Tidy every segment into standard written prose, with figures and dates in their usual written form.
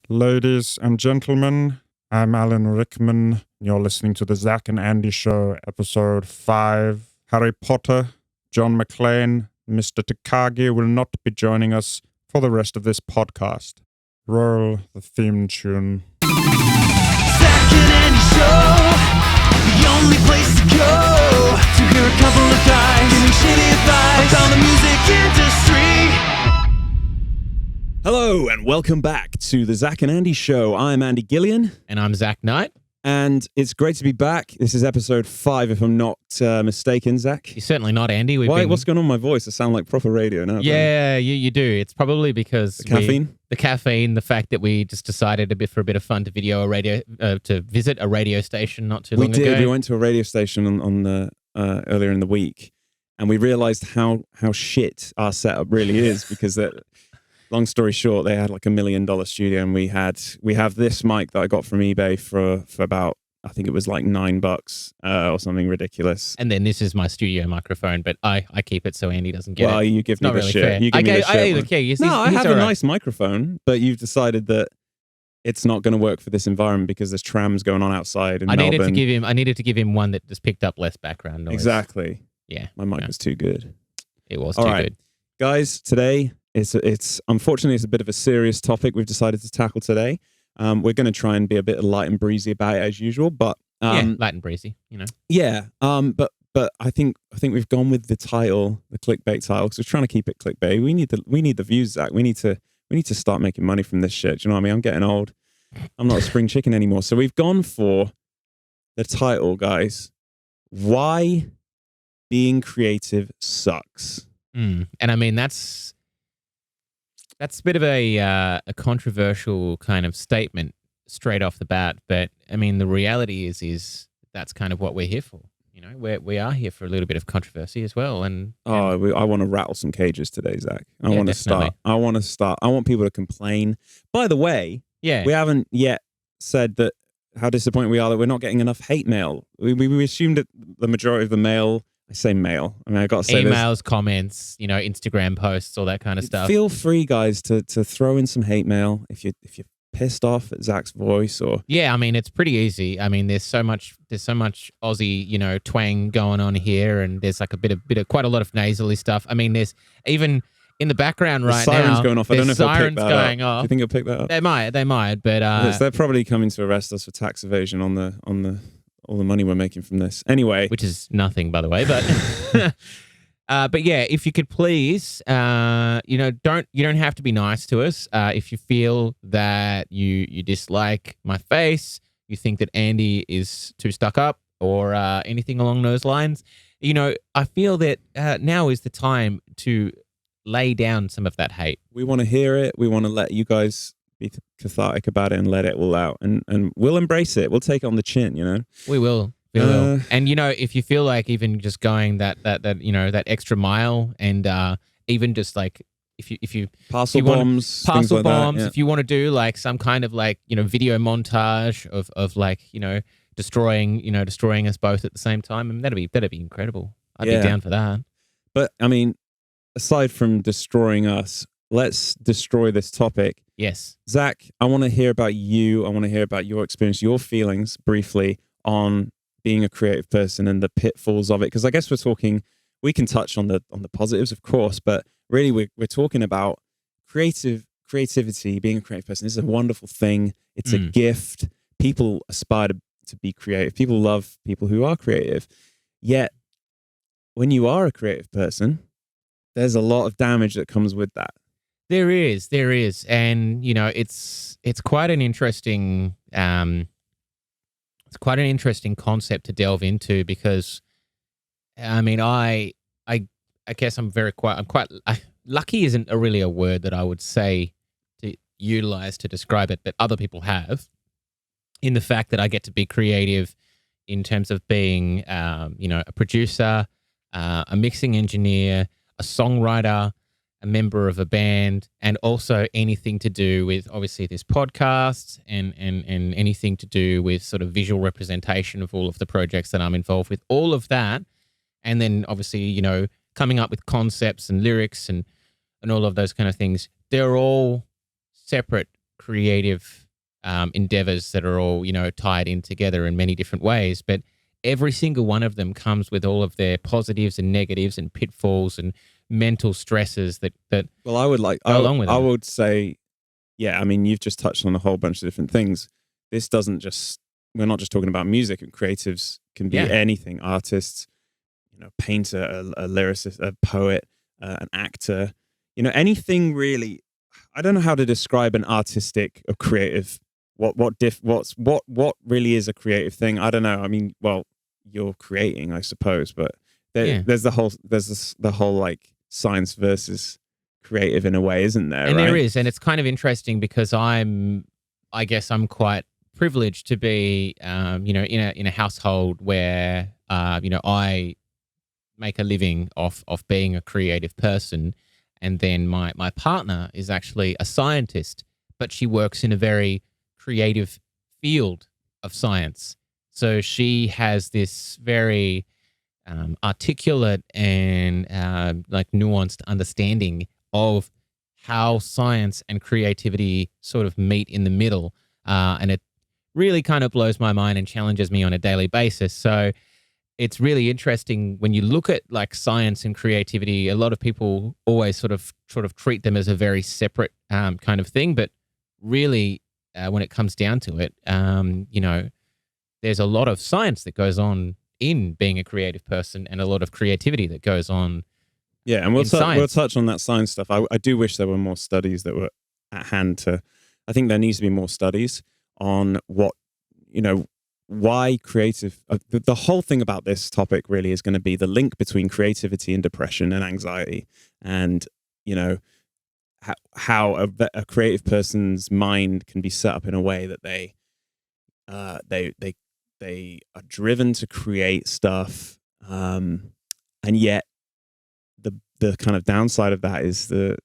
Ladies and gentlemen, I'm Alan Rickman. You're listening to the Zach and Andy Show, Episode 5. Harry Potter, John McClane, Mr. Takagi will not be joining us for the rest of this podcast. Roll the theme tune. Zach and Andy Show, the only place to go to hear a couple of guys giving shitty advice about the music industry. Hello and welcome back to the Zach and Andy Show. I'm Andy Gillion. And I'm Zach Knight. And it's great to be back. This is episode 5, if I'm not mistaken, Zach. You're certainly not, Andy. What's going on with my voice? I sound like proper radio now. Yeah, you do. It's probably because The caffeine? The caffeine, the fact that we just decided for a bit of fun to visit a radio station not too long ago. We did. We went to a radio station on the earlier in the week, and we realized how shit our setup really is because long story short, they had like $1 million studio, and we have this mic that I got from eBay for about, I think it was like $9 or something ridiculous. And then this is my studio microphone, but I keep it so Andy doesn't get it. Well, you give me not the really shit. fair. You give me the shit. I gave the key. I have a nice microphone, but you've decided that it's not going to work for this environment because there's trams going on outside in Melbourne. I needed to give him one that just picked up less background noise. Exactly. Yeah. My mic was too good. It was All too right. good. Guys, today it's unfortunately it's a bit of a serious topic we've decided to tackle today. We're going to try and be a bit light and breezy about it as usual, but light and breezy, you know. Yeah. But I think we've gone with the title, the clickbait title, because we're trying to keep it clickbait. We need the views, Zach. We need to start making money from this shit. Do you know what I mean? I'm getting old. I'm not a spring chicken anymore. So we've gone for the title, guys. Why being creative sucks. And I mean that's a bit of a controversial kind of statement straight off the bat, but I mean the reality is that's kind of what we're here for. You know, we are here for a little bit of controversy as well. And I want to rattle some cages today, Zach. I Yeah, want to definitely. start. I want people to complain. By the way, yeah, we haven't yet said that how disappointed we are that we're not getting enough hate mail. We assumed that the majority of the mail. I say mail. I mean, I got to say emails, comments, you know, Instagram posts, all that kind of stuff. Feel free, guys, to throw in some hate mail if you're pissed off at Zach's voice or. Yeah, I mean, it's pretty easy. I mean, there's so much Aussie, you know, twang going on here, and there's like a bit of quite a lot of nasally stuff. I mean, there's even in the background right now. Sirens going off. I don't know if they'll pick sirens that going up. off. Do you think you'll pick that up? They might, but Yes, they're probably coming to arrest us for tax evasion on the all the money we're making from this. Anyway, which is nothing, by the way, but but yeah, if you could please, you know, you don't have to be nice to us. If you feel that you dislike my face, you think that Andy is too stuck up, or anything along those lines, you know, I feel that now is the time to lay down some of that hate. we want to hear it. We want to let you guys be cathartic about it and let it all out, and we'll embrace it. We'll take it on the chin, you know. We will. And you know, if you feel like even just going that you know, that extra mile, and even just like if you Parcel if you want- bombs, parcel things like bombs, that, yeah. if you want to do like some kind of like, you know, video montage of like, you know, destroying us both at the same time, and that'd be incredible. I'd Yeah. be down for that. But I mean, aside from destroying us, let's destroy this topic. Yes. Zach, I want to hear about you. I want to hear about your experience, your feelings briefly on being a creative person and the pitfalls of it. Because I guess we can touch on the positives, of course, but really we're talking about creativity, being a creative person. This is a wonderful thing. It's a gift. People aspire to be creative. People love people who are creative. Yet, when you are a creative person, there's a lot of damage that comes with that. There is, and you know, it's quite an interesting concept to delve into, because I mean, I guess lucky isn't really a word that I would say to utilize to describe it, but other people have, in the fact that I get to be creative in terms of being, you know, a producer, a mixing engineer, a songwriter, a member of a band, and also anything to do with obviously this podcast and anything to do with sort of visual representation of all of the projects that I'm involved with, all of that. And then obviously, you know, coming up with concepts and lyrics and all of those kind of things. They're all separate creative endeavors that are all, tied in together in many different ways. But every single one of them comes with all of their positives and negatives and pitfalls and mental stresses that Well, I would go along with I them. would say, yeah, I mean, you've just touched on a whole bunch of different things. This doesn't just, we're not just talking about music. Creatives can be Yeah. anything, artists, painter, a lyricist, a poet, an actor, anything really. I don't know how to describe an artistic or creative. What really is a creative thing? I don't know. I mean, well, you're creating, I suppose, but there's the whole like science versus creative in a way, isn't there? And right? there is, and it's kind of interesting because I guess I'm quite privileged to be, in a household where, I make a living off being a creative person, and then my partner is actually a scientist, but she works in a very creative field of science. So she has this very articulate and like nuanced understanding of how science and creativity sort of meet in the middle. And it really kind of blows my mind and challenges me on a daily basis. So it's really interesting when you look at like science and creativity. A lot of people always sort of treat them as a very separate kind of thing. But really, when it comes down to it, there's a lot of science that goes on in being a creative person and a lot of creativity that goes on. Yeah, and we'll science. touch on that science stuff. I do wish there were more studies that were at hand I think there needs to be more studies on what, why creative. The whole thing about this topic really is going to be the link between creativity and depression and anxiety, and how a creative person's mind can be set up in a way that they are driven to create stuff, and yet the kind of downside of that is that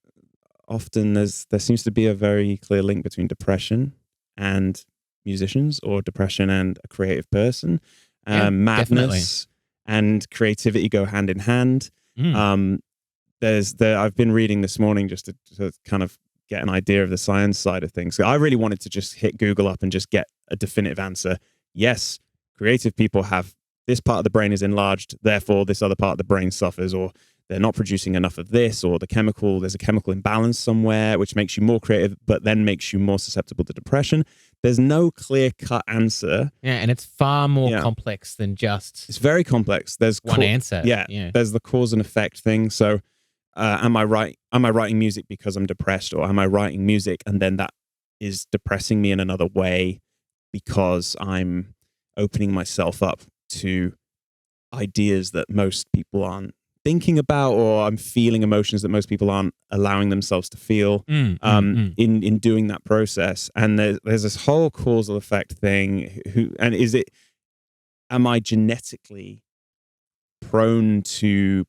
often there seems to be a very clear link between depression and musicians, or depression and a creative person. Madness and creativity go hand in hand. I've been reading this morning just to kind of get an idea of the science side of things. So I really wanted to just hit Google up and just get a definitive answer. Yes, creative people have this part of the brain is enlarged, therefore this other part of the brain suffers, or they're not producing enough of this, or there's a chemical imbalance somewhere, which makes you more creative, but then makes you more susceptible to depression. There's no clear-cut answer. Yeah, and it's far more complex than just... It's very complex. There's one answer. Yeah, there's the cause and effect thing. So am I writing music because I'm depressed, or am I writing music and then that is depressing me in another way because I'm opening myself up to ideas that most people aren't thinking about, or I'm feeling emotions that most people aren't allowing themselves to feel in doing that process. And there's this whole causal effect thing. Am I genetically prone to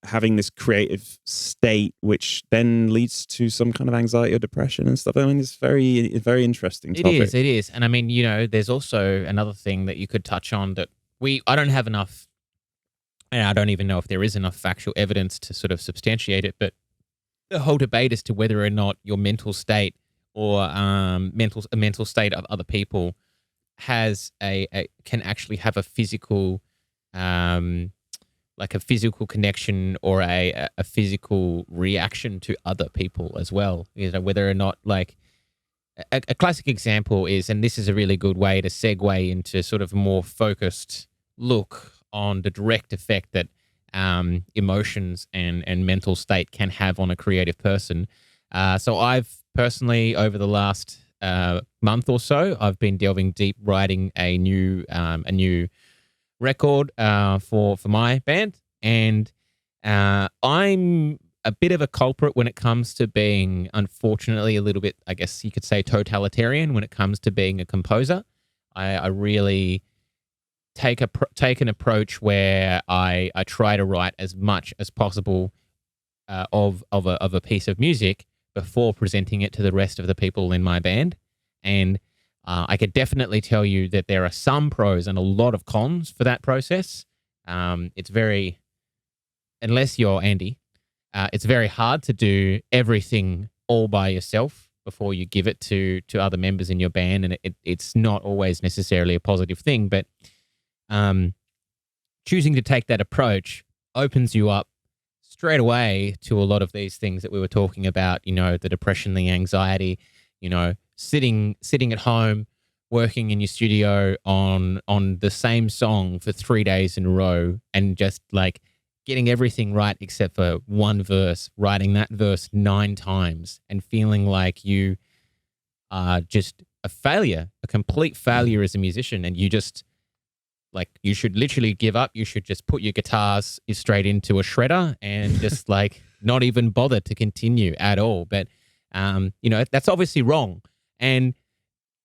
having this creative state, which then leads to some kind of anxiety or depression and stuff? I mean, it's very, very interesting topic. It is. And I mean, there's also another thing that you could touch on that I don't have enough, and I don't even know if there is enough factual evidence to sort of substantiate it, but the whole debate as to whether or not your mental state or a mental state of other people can actually have a physical, like a physical connection or a physical reaction to other people as well. Whether or not, like, a classic example is, and this is a really good way to segue into sort of a more focused look on the direct effect that emotions and mental state can have on a creative person. So I've personally, over the last month or so, I've been delving deep, writing a new record for my band, and I'm a bit of a culprit when it comes to being, unfortunately, a little bit, I guess you could say, totalitarian when it comes to being a composer. I really take an approach where I try to write as much as possible of a piece of music before presenting it to the rest of the people in my band. And I could definitely tell you that there are some pros and a lot of cons for that process. It's very, unless you're Andy, it's very hard to do everything all by yourself. before you give it to other members in your band, and it's not always necessarily a positive thing. But choosing to take that approach opens you up straight away to a lot of these things that we were talking about. You know, the depression, the anxiety. You know, sitting at home, working in your studio on the same song for 3 days in a row, and just like getting everything right except for one verse, writing that verse 9 times and feeling like you are just a failure, a complete failure as a musician. And you just like, you should literally give up. You should just put your guitars straight into a shredder and just like not even bother to continue at all. But, you know, that's obviously wrong. And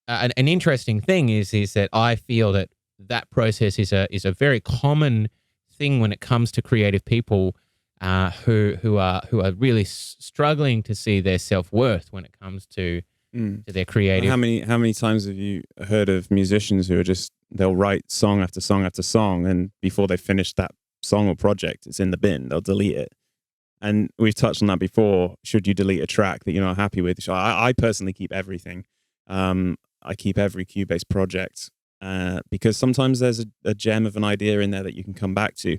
an interesting thing is that I feel that process is a very common thing when it comes to creative people who are really struggling to see their self-worth when it comes to their creative. How many times have you heard of musicians who are just, they'll write song after song after song, and before they finish that song or project, it's in the bin, they'll delete it. And we've touched on that before. Should you delete a track that you're not happy with? So I personally keep everything. I keep every Cubase project because sometimes there's a gem of an idea in there that you can come back to.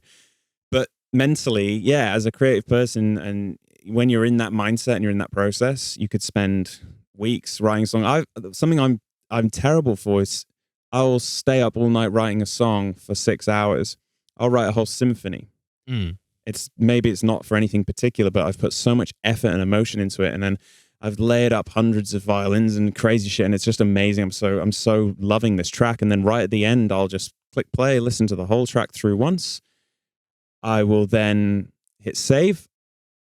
But mentally, yeah, as a creative person, and when you're in that mindset and you're in that process, you could spend weeks writing a song. Something I'm terrible for is I will stay up all night writing a song for 6 hours. I'll write a whole symphony. Maybe it's not for anything particular, but I've put so much effort and emotion into it, and then I've layered up hundreds of violins and crazy shit, and it's just amazing. I'm so loving this track. And then right at the end, I'll just click play, listen to the whole track through once. I will then hit save,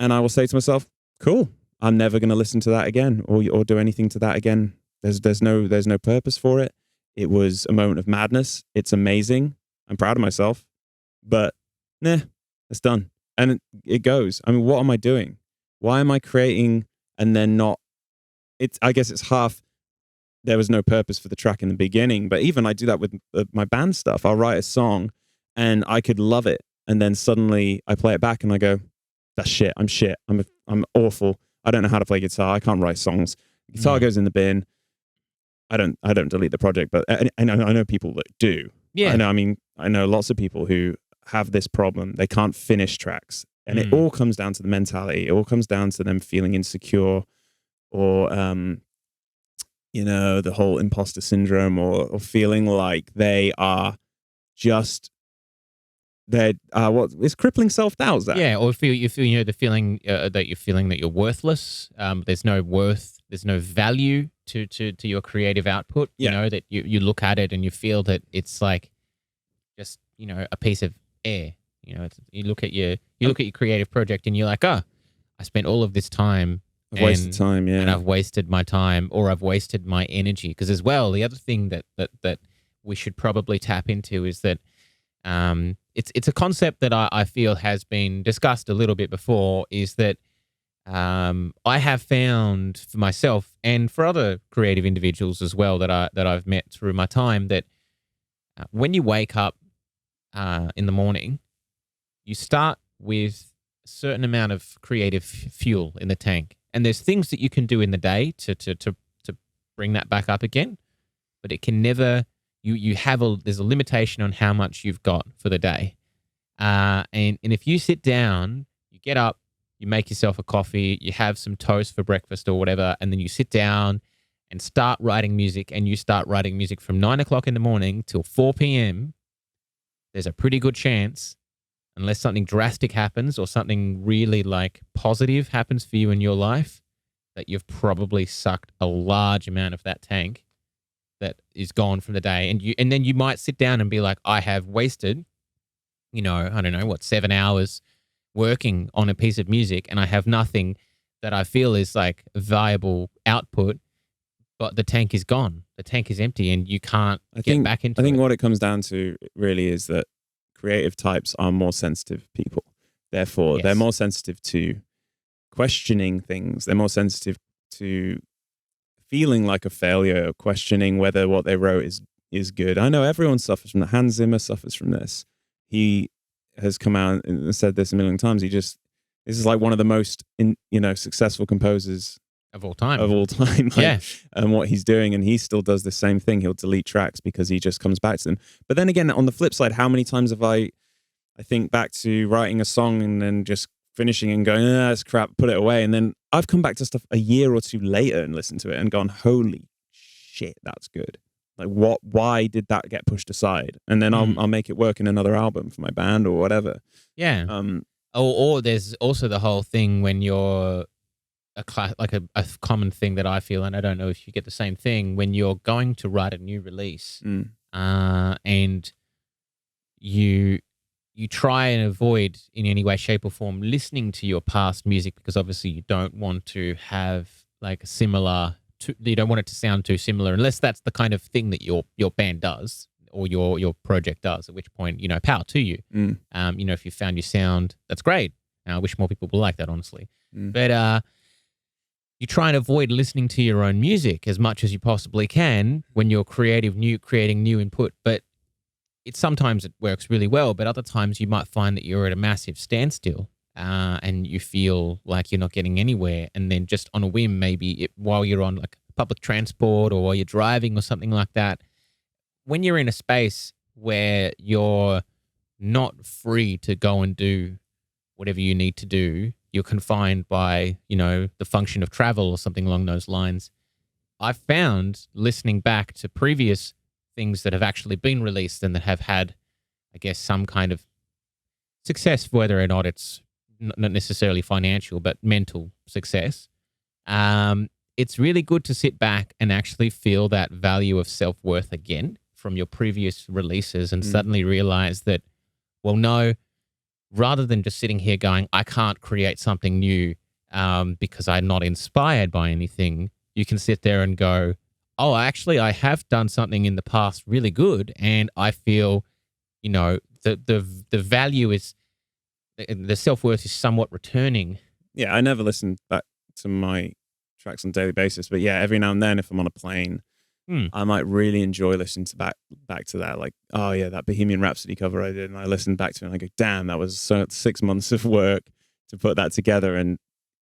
and I will say to myself, cool, I'm never going to listen to that again or do anything to that again. There's no purpose for it. It was a moment of madness. It's amazing. I'm proud of myself, but nah, it's done. And it goes. I mean, what am I doing? Why am I creating and then not? I guess it's half. There was no purpose for the track in the beginning, but even I do that with my band stuff. I'll write a song and I could love it, and then suddenly I play it back and I go, that's shit. I'm shit. I'm awful. I don't know how to play guitar. I can't write songs. Guitar goes in the bin. I don't delete the project, but I know people that do. Yeah. I know lots of people who have this problem. They can't finish tracks, and it all comes down to the mentality. It all comes down to them feeling insecure, or the whole imposter syndrome, or feeling like they are just what is crippling self-doubt. Yeah, or you feel the feeling that you're worthless. There's no worth, there's no value to your creative output. Yeah. You know, that you look at it and you feel that it's like just a piece of air. You look at your creative project and you're like, I spent all of this time. I've wasted time, yeah. And I've wasted my time, or I've wasted my energy. Because as well, the other thing that we should probably tap into is that it's a concept that I feel has been discussed a little bit before, is that I have found for myself and for other creative individuals as well that I've met through my time, that when you wake up in the morning, you start with a certain amount of creative fuel in the tank. And there's things that you can do in the day to bring that back up again, but it can never. There's a limitation on how much you've got for the day, and if you sit down, you get up, you make yourself a coffee, you have some toast for breakfast or whatever, and then you sit down and start writing music, and you start writing music from 9 o'clock in the morning till 4 p.m. There's a pretty good chance, unless something drastic happens or something really like positive happens for you in your life, that you've probably sucked a large amount of that tank that is gone from the day. And then you might sit down and be like, I have wasted, I don't know, 7 hours working on a piece of music, and I have nothing that I feel is like viable output, but the tank is gone. The tank is empty, and you can't get back into it. I think what it comes down to really is that creative types are more sensitive people. Therefore, They're more sensitive to questioning things. They're more sensitive to feeling like a failure, questioning whether what they wrote is good. I know everyone suffers from that. Hans Zimmer suffers from this. He has come out and said this a million times. This is like one of the most successful composers of all time. Like, Yeah. and what he's doing, and he still does the same thing. He'll delete tracks because he just comes back to them. But then again, on the flip side, how many times have I think back to writing a song and then just finishing and going, that's crap, put it away. And then I've come back to stuff a year or two later and listened to it and gone, holy shit, that's good. Like, why did that get pushed aside? And then I'll make it work in another album for my band or whatever. Yeah. Or there's also the whole thing when you're a common thing that I feel, and I don't know if you get the same thing, when you're going to write a new release, and you try and avoid in any way, shape, or form listening to your past music, because obviously you don't want to have like a similar. You don't want it to sound too similar, unless that's the kind of thing that your band does or your project does. At which point, power to you. If you found your sound, that's great. I wish more people were like that, honestly. But you try and avoid listening to your own music as much as you possibly can when you're creating new input. But sometimes it works really well, but other times you might find that you're at a massive standstill. And you feel like you're not getting anywhere, and then just on a whim, maybe while you're on like public transport or while you're driving or something like that, when you're in a space where you're not free to go and do whatever you need to do, you're confined by, the function of travel or something along those lines. I've found listening back to previous things that have actually been released and that have had, I guess, some kind of success, whether or not it's not necessarily financial, but mental success. It's really good to sit back and actually feel that value of self-worth again from your previous releases and suddenly realize that, well, no, rather than just sitting here going, I can't create something new because I'm not inspired by anything, you can sit there and go, oh, actually, I have done something in the past really good, and I feel, the value is, the self-worth is somewhat returning. Yeah, I never listen back to my tracks on a daily basis, but yeah, every now and then if I'm on a plane, I might really enjoy listening to back to that. Like, oh yeah, that Bohemian Rhapsody cover I did, and I listen back to it and I go, damn, that was 6 months of work to put that together. And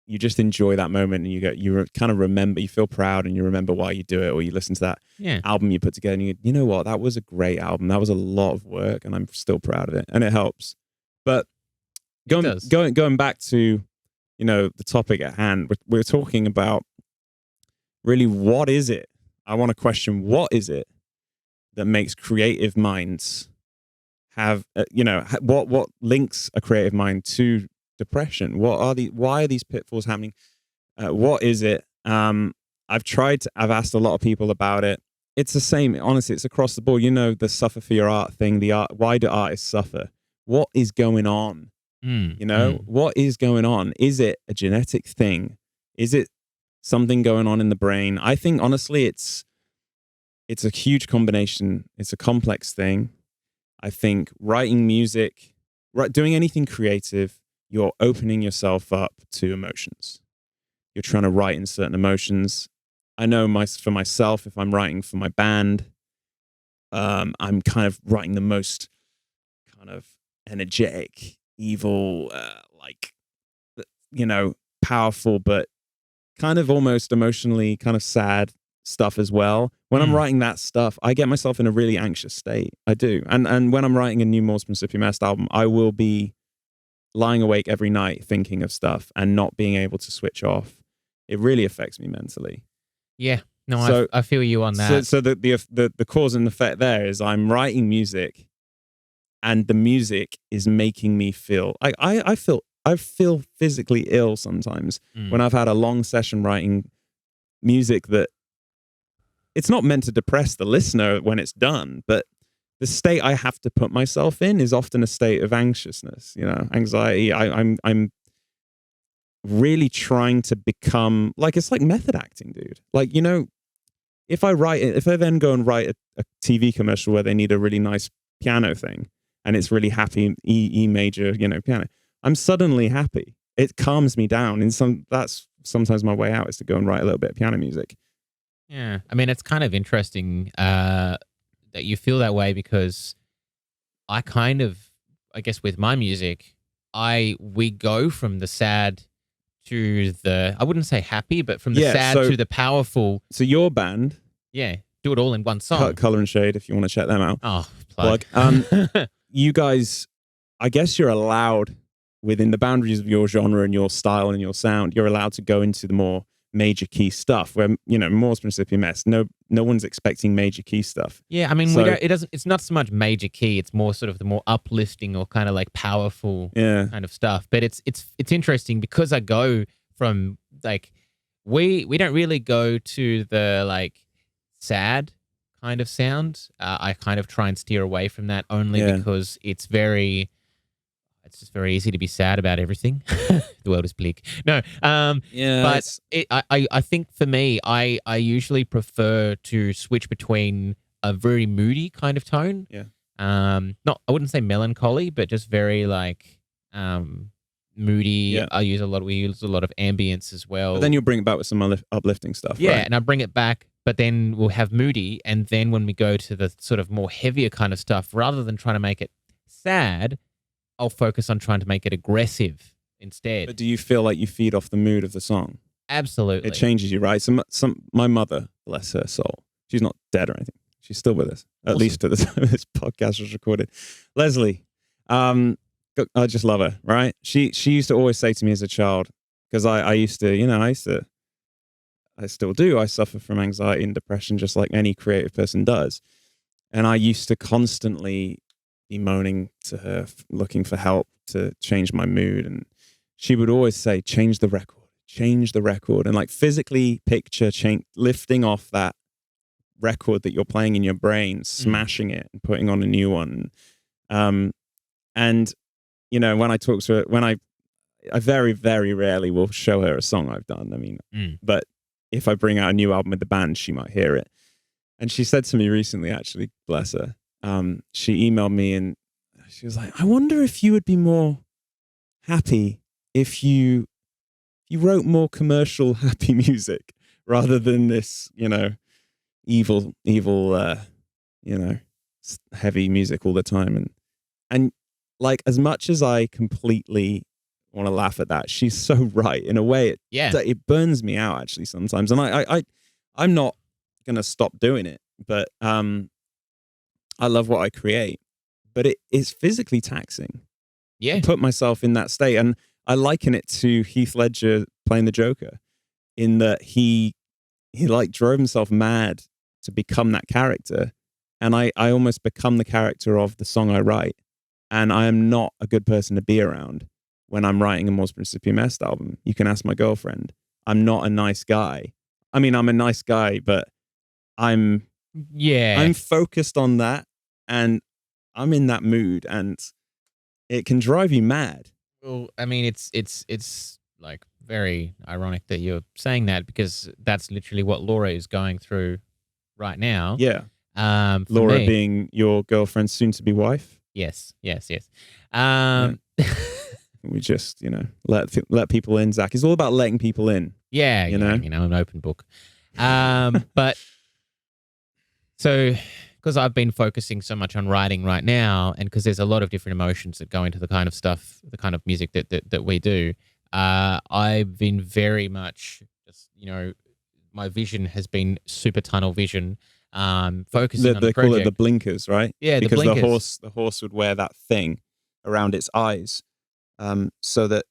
you just enjoy that moment, and you kind of remember, you feel proud, and you remember why you do it, or you listen to that album you put together and you know what, that was a great album, that was a lot of work, and I'm still proud of it, and it helps. But going back to, the topic at hand, we're talking about really, what is it? I want to question, what is it that makes creative minds have, what links a creative mind to depression? Why are these pitfalls happening? What is it? I've asked a lot of people about it. It's the same, honestly, it's across the board. The suffer for your art thing, why do artists suffer? What is going on? What is going on? Is it a genetic thing? Is it something going on in the brain? I think, honestly, it's a huge combination. It's a complex thing. I think writing music, doing anything creative, you're opening yourself up to emotions. You're trying to write in certain emotions. I know for myself, if I'm writing for my band, I'm kind of writing the most kind of energetic, evil, powerful, but kind of almost emotionally kind of sad stuff as well. When I'm writing that stuff, I get myself in a really anxious state. I do. And when I'm writing a new Mors Principium Est album, I will be lying awake every night thinking of stuff and not being able to switch off. It really affects me mentally. Yeah. No, I feel you on that. So the cause and effect there is I'm writing music, and the music is making me feel, I feel physically ill sometimes when I've had a long session writing music that it's not meant to depress the listener when it's done, but the state I have to put myself in is often a state of anxiousness, anxiety. I'm really trying to become it's like method acting, dude. If I then go and write a TV commercial where they need a really nice piano thing and it's really happy E major, piano, I'm suddenly happy. It calms me down. That's sometimes my way out, is to go and write a little bit of piano music. Yeah. I mean, it's kind of interesting that you feel that way, because I guess with my music, we go from the sad to the, I wouldn't say happy, but from the Yeah, sad so- to the powerful. So your band, Yeah, do it all in one song. Color and Shade, if you want to check them out. Oh, plug. You guys, I guess you're allowed within the boundaries of your genre and your style and your sound, you're allowed to go into the more major key stuff where, more Principium mess. No one's expecting major key stuff. Yeah, I mean, So- it's not so much major key, it's more sort of the more uplifting or kind of like powerful Yeah. kind of stuff. But it's interesting because I go from like, we don't really go to the like sad kind of sound. I kind of try and steer away from that only Yeah. because it's just very easy to be sad about everything. The world is bleak. No, Yeah. but I think for me, I usually prefer to switch between a very moody kind of tone. Yeah. I wouldn't say melancholy, but just very like moody. Yeah. We use a lot of ambience as well. But then you'll bring it back with some uplifting stuff. Yeah, Right? and I bring it back, but then we'll have moody, and then when we go to the sort of more heavier kind of stuff, rather than trying to make it sad, I'll focus on trying to make it aggressive instead. But do you feel like you feed off the mood of the song? Absolutely. It changes you, right? My mother, bless her soul, she's not dead or anything. She's still with us, at Awesome. least at the time this podcast was recorded. Leslie, I just love her, right? She used to always say to me as a child, because I still do. I suffer from anxiety and depression just like any creative person does. And I used to constantly be moaning to her, looking for help to change my mood. And she would always say, change the record. And like physically picture lifting off that record that you're playing in your brain, smashing it and putting on a new one. And, when I talk to her, I very, very rarely will show her a song I've done. I mean, but if I bring out a new album with the band, she might hear it. And she said to me recently, actually, bless her, she emailed me and she was like, I wonder if you would be more happy if you wrote more commercial happy music rather than this, evil, heavy music all the time. And like, as much as I completely want to laugh at that, she's so right in a way. It burns me out actually sometimes. And I'm not going to stop doing it, but, I love what I create, but it is physically taxing. Yeah. To put myself in that state. And I liken it to Heath Ledger playing the Joker in that he like drove himself mad to become that character. And I almost become the character of the song I write. And I am not a good person to be around when I'm writing a Mors Principium Est album. You can ask my girlfriend. I'm not a nice guy. I mean, I'm a nice guy, but I'm focused on that and I'm in that mood and it can drive you mad. Well, I mean, it's like very ironic that you're saying that because that's literally what Laura is going through right now. Yeah. For Laura me- being your girlfriend's soon-to-be wife. Yes. We just, let people in, Zach. It's all about letting people in. Yeah, You know? an open book. But so because I've been focusing so much on writing right now, and because there's a lot of different emotions that go into the kind of stuff, the kind of music that we do, I've been very much just, my vision has been super tunnel vision, focusing on the They call it project. the blinkers, right? Yeah, the because blinkers. the horse would wear that thing around its eyes, so that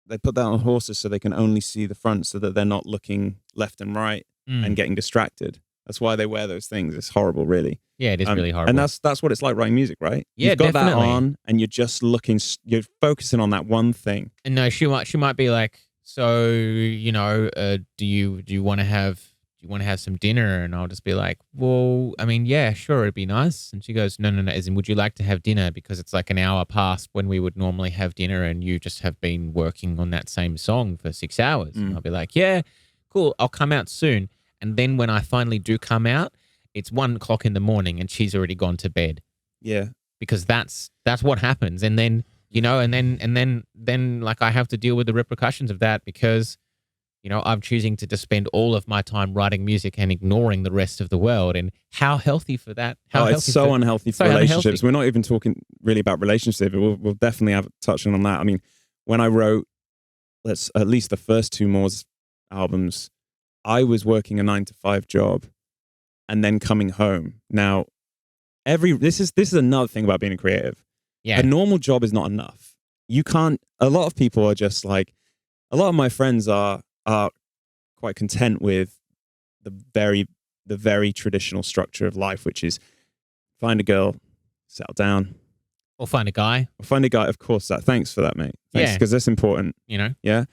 they put that on horses so they can only see the front, so that they're not looking left and right and getting distracted. That's why they wear those things. It's horrible, really. Yeah, it is really horrible. And that's what it's like writing music, right? Yeah, You've got definitely. that on, and you're just you're focusing on that one thing. And no, she might be like, so do you want to have some dinner? And I'll just be like, well, I mean, yeah, sure, it'd be nice. And she goes, no, as in, would you like to have dinner? Because it's like an hour past when we would normally have dinner, and you just have been working on that same song for 6 hours. And I'll be like, yeah, cool, I'll come out soon. And then when I finally do come out, it's 1:00 in the morning, and she's already gone to bed. Yeah. Because that's what happens. And then, and then like I have to deal with the repercussions of that because, I'm choosing to just spend all of my time writing music and ignoring the rest of the world. And how healthy for that? It's so unhealthy for so relationships. unhealthy. We're not even talking really about relationships, but we'll definitely have touching on that. I mean, when I wrote at least the first two Moors albums, I was working a 9 to 5 job and then coming home. Now, this is another thing about being a creative. Yeah. A normal job is not enough. You can't. A lot of people are just like. A lot of my friends are quite content with the very traditional structure of life, which is find a girl, settle down, Or find a guy. find a guy. Of course, thanks for that, mate. Thanks, Yeah. because that's important. You know. Yeah.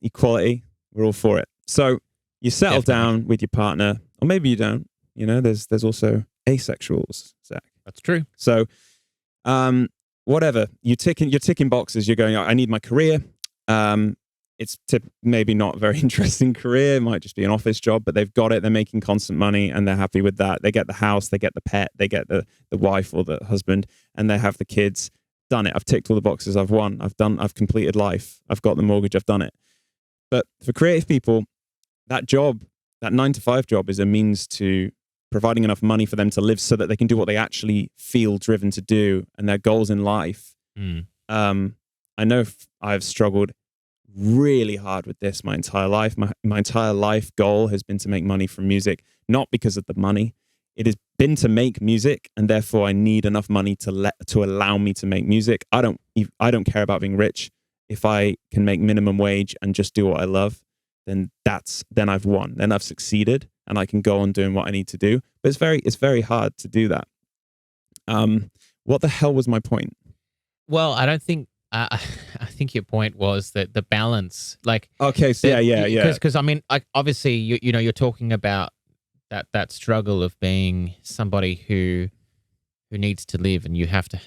Equality. We're all for it. So you settle Definitely. down with your partner, or maybe you don't. You know, there's also asexuals, Zach. That's true. So, whatever you're ticking boxes. You're going, I need my career. It's maybe not a very interesting career. It might just be an office job, but they've got it. They're making constant money and they're happy with that. They get the house, they get the pet, they get the wife or the husband, and they have the kids. Done it. I've ticked all the boxes. I've won. I've completed life. I've got the mortgage. I've done it. But for creative people, that job, that 9 to 5 job, is a means to providing enough money for them to live so that they can do what they actually feel driven to do and their goals in life. Mm. I know I've struggled really hard with this my entire life. My entire life goal has been to make money from music, not because of the money. It has been to make music, and therefore I need enough money to allow me to make music. I don't care about being rich. If I can make minimum wage and just do what I love, then I've won. Then I've succeeded, and I can go on doing what I need to do. But it's very hard to do that. What the hell was my point? Well, I don't think. I think your point was that the balance, like. Okay. So yeah. Because I mean, obviously, you know, you're talking about that struggle of being somebody who needs to live, and you have to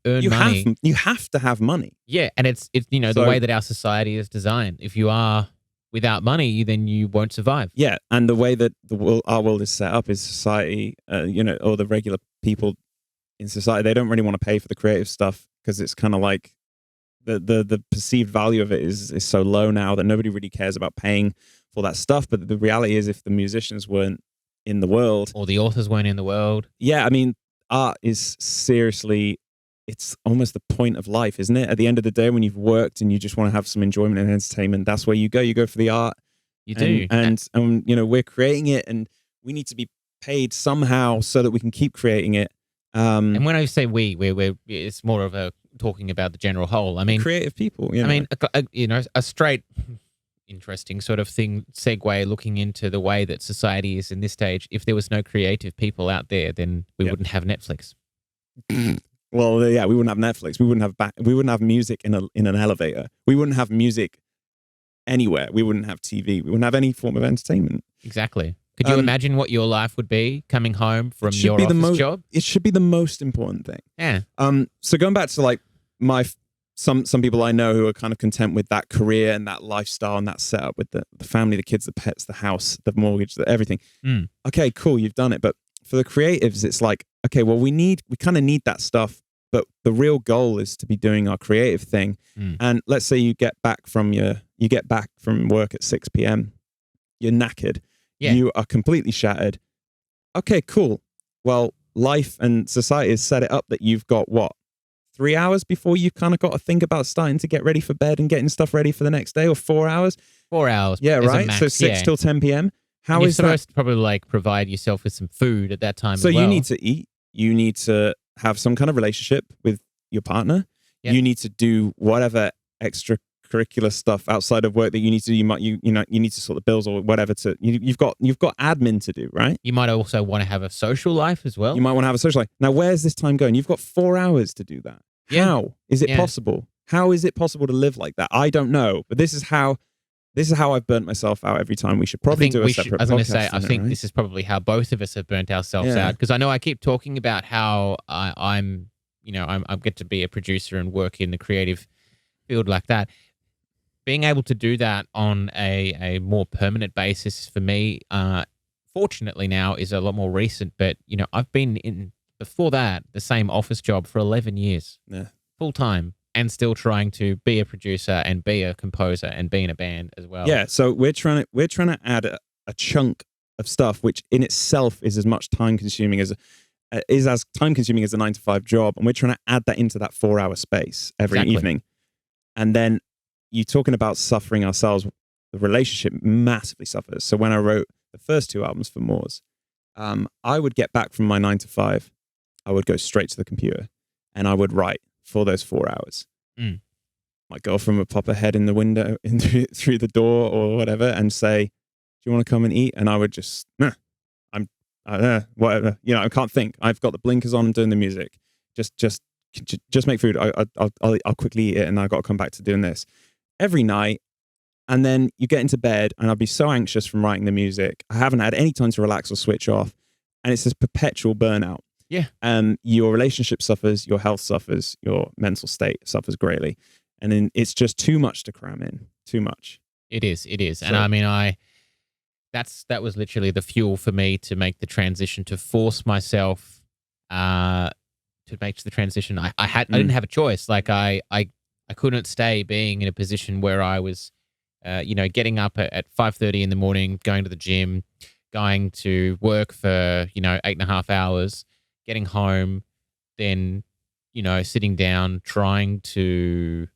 earn money. You have to have money. Yeah, and it's you know, the way that our society is designed. If you are without money, then you won't survive. Yeah, and the way that our world is set up is society, you know, or the regular people in society, they don't really want to pay for the creative stuff because it's kind of like the perceived value of it is so low now that nobody really cares about paying for that stuff. But the reality is, if the musicians weren't in the world, Or the authors weren't in the world. yeah, I mean, art is seriously, it's almost the point of life, isn't it? At the end of the day, when you've worked and you just want to have some enjoyment and entertainment, that's where you go. You go for the art. You do. And you know, we're creating it, and we need to be paid somehow so that we can keep creating it. And when I say we're it's more of a talking about the general whole. I mean, creative people. You know? I mean, you know, a straight, interesting sort of thing, segue looking into the way that society is in this stage. If there was no creative people out there, then we wouldn't have Netflix. Well, yeah, we wouldn't have Netflix. We wouldn't have music in an elevator. We wouldn't have music anywhere. We wouldn't have TV. We wouldn't have any form of entertainment. Exactly. Could you imagine what your life would be coming home from your office job? It should be the most important thing. Yeah. So going back to like some people I know who are kind of content with that career and that lifestyle and that setup with the family, the kids, the pets, the house, the mortgage, everything. Mm. Okay, cool, you've done it. But for the creatives, it's like, okay, well, we kind of need that stuff, but the real goal is to be doing our creative thing. Mm. And let's say you get back from work at 6 p.m. You're knackered. Yeah. You are completely shattered. Okay, cool. Well, life and society has set it up that you've got 3 hours before you kind of got to think about starting to get ready for bed and getting stuff ready for the next day, or 4 hours? 4 hours. Yeah, as a right. max, So 6 till 10 p.m. How you're is supposed that? to probably like provide yourself with some food at that time. So as well. you need to eat. You need to have some kind of relationship with your partner. Yep. You need to do whatever extracurricular stuff outside of work that you need to do. You need to sort the bills or whatever. You've got admin to do, right? You might also want to have a social life as well. You might want to have a social life. Now, where's this time going? You've got 4 hours to do that. Yeah. How is it possible? How is it possible to live like that? I don't know, but this is how I've burnt myself out every time. We should probably do a separate podcast. I was going to say, I on it, think right? this is probably how both of us have burnt ourselves Yeah. out, because I know I keep talking about how I'm get to be a producer and work in the creative field like that. Being able to do that on a more permanent basis for me, fortunately now, is a lot more recent. But, you know, I've been in, before that, the same office job for 11 years, full time, and still trying to be a producer and be a composer and be in a band as well. Yeah, so we're trying to add a chunk of stuff which in itself is as much time consuming as a 9 to 5 job, and we're trying to add that into that 4 hour space every Exactly. evening. And then you talking about suffering ourselves, the relationship massively suffers. So when I wrote the first 2 albums for Moors, I would get back from my 9 to 5. I would go straight to the computer and I would write for those 4 hours. Mm. My girlfriend would pop her head in the window, through the door or whatever, and say, "Do you want to come and eat?" And I would just, nah, whatever. I can't think. I've got the blinkers on. I'm doing the music. Just make food. I'll quickly eat it, and I've got to come back to doing this every night. And then you get into bed, and I'll be so anxious from writing the music. I haven't had any time to relax or switch off, and it's this perpetual burnout. Yeah. Your relationship suffers, your health suffers, your mental state suffers greatly. And then it's just too much to cram in. Too much. It is. And I mean, that was literally the fuel for me to make the transition, to force myself to make the transition. I didn't have a choice. Like I couldn't stay being in a position where I was, getting up at 5:30 in the morning, going to the gym, going to work for 8.5 hours, getting home, then sitting down, trying to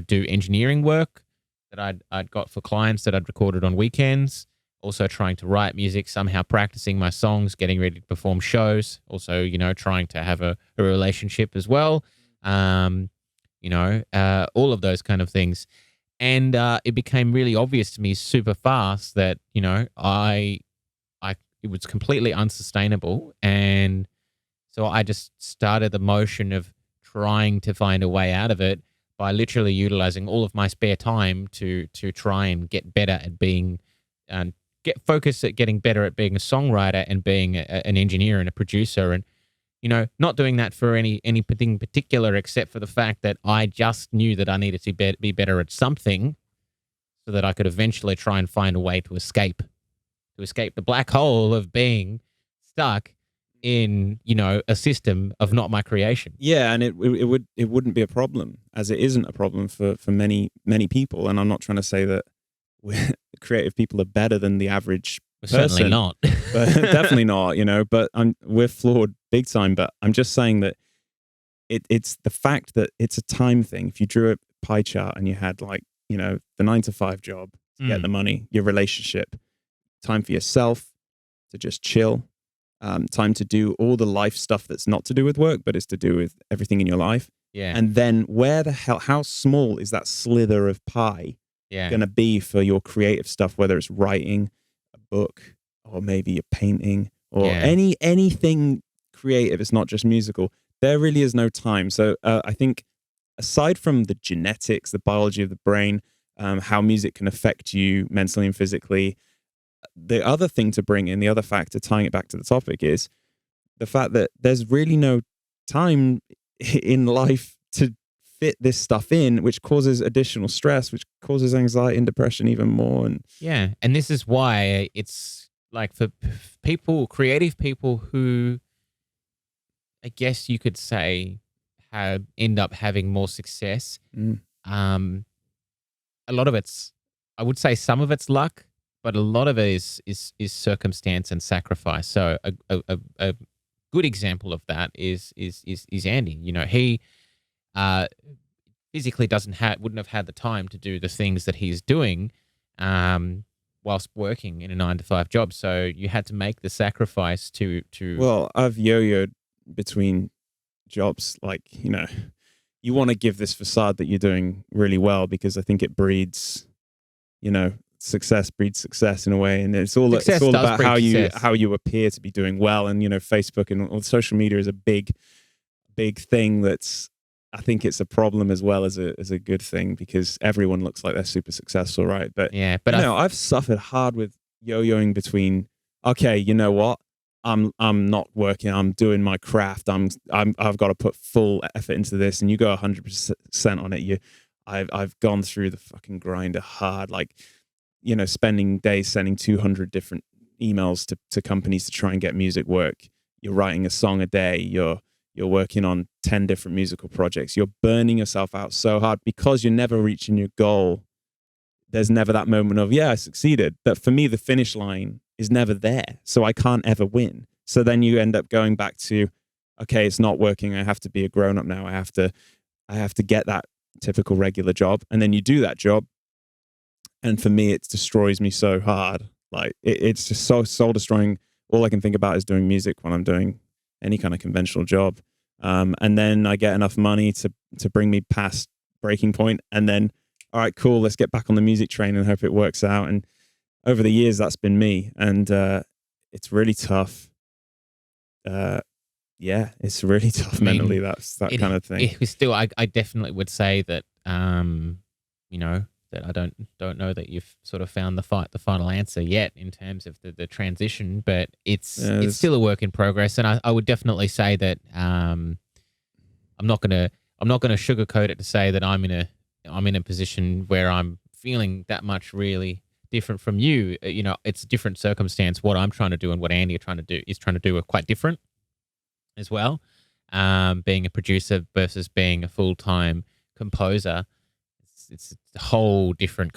do engineering work that I'd got for clients that I'd recorded on weekends. Also trying to write music, somehow practicing my songs, getting ready to perform shows. Also, trying to have a relationship as well. All of those kind of things. And it became really obvious to me super fast that, it was completely unsustainable. And so I just started the motion of trying to find a way out of it by literally utilizing all of my spare time to try and get better at being, get focused at getting better at being a songwriter and being an engineer and a producer, and not doing that for anything particular except for the fact that I just knew that I needed to be better at something, so that I could eventually try and find a way to escape the black hole of being stuck in a system of not my creation. Yeah, and it wouldn't be a problem, as it isn't a problem for many people. And I'm not trying to say that creative people are better than the average person. Certainly not. But definitely not. But we're flawed big time. But I'm just saying that it's the fact that it's a time thing. If you drew a pie chart and you had the 9 to 5 job to get the money, your relationship, time for yourself to just chill. Time to do all the life stuff that's not to do with work, but is to do with everything in your life. Yeah. And then how small is that slither of pie going to be for your creative stuff, whether it's writing a book or maybe a painting or anything creative. It's not just musical. There really is no time. So I think aside from the genetics, the biology of the brain, how music can affect you mentally and physically, the other thing to bring in, the other factor, tying it back to the topic, is the fact that there's really no time in life to fit this stuff in, which causes additional stress, which causes anxiety and depression even more. And this is why it's like for creative people who, I guess you could say, end up having more success. A lot of I would say some of it's luck, but a lot of it is circumstance and sacrifice. So a good example of that is Andy. He physically wouldn't have had the time to do the things that he's doing whilst working in a 9 to 5 job. So you had to make the sacrifice to. Well, I've yo-yoed between jobs. You want to give this facade that you're doing really well, because I think it breeds, success breeds success in a way, and it's all about how you appear to be doing well. And Facebook and all social media is a big thing. I think it's a problem as well as a good thing, because everyone looks like they're super successful, right? But I've suffered hard with yo-yoing between, okay, you know what, I'm not working, I'm doing my craft, I've got to put full effort into this, and you go 100% on it. I've gone through the fucking grinder hard, spending days sending 200 different emails to companies to try and get music work. You're writing a song a day. You're working on 10 different musical projects. You're burning yourself out so hard because you're never reaching your goal. There's never that moment of, I succeeded. But for me, the finish line is never there. So I can't ever win. So then you end up going back to, okay, it's not working. I have to be a grown up now. I have to get that typical regular job. And then you do that job. And for me, it destroys me so hard. Like it's just so soul destroying. All I can think about is doing music when I'm doing any kind of conventional job. And then I get enough money to bring me past breaking point. And then, all right, cool, let's get back on the music train and hope it works out. And over the years, that's been me. And it's really tough. Yeah, it's really tough mentally. That's that kind of thing. Still, I definitely would say that, that I don't know that you've sort of found the final answer yet in terms of the transition, but it's still a work in progress. And I would definitely say that I'm not gonna sugarcoat it to say that I'm in a position where I'm feeling that much really different from you. It's a different circumstance. What I'm trying to do and what Andy is trying to do are quite different as well. Being a producer versus being a full-time composer, it's a whole different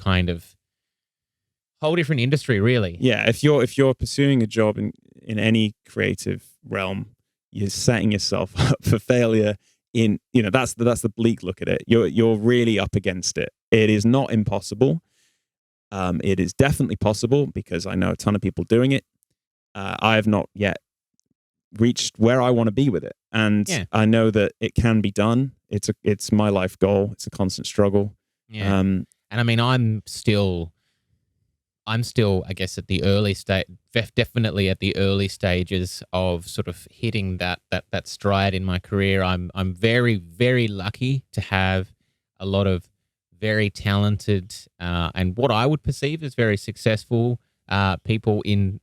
industry, really. Yeah, if you're pursuing a job in any creative realm, you're setting yourself up for failure. That's the bleak look at it. You're really up against it. It is not impossible. It is definitely possible because I know a ton of people doing it. I have not yet reached where I want to be with it, and I know that it can be done. It's my life goal. It's a constant struggle. Yeah. And I mean, I'm still, I guess, at the early stage, definitely at the early stages of sort of hitting that stride in my career. I'm very, very lucky to have a lot of very talented and what I would perceive as very successful people in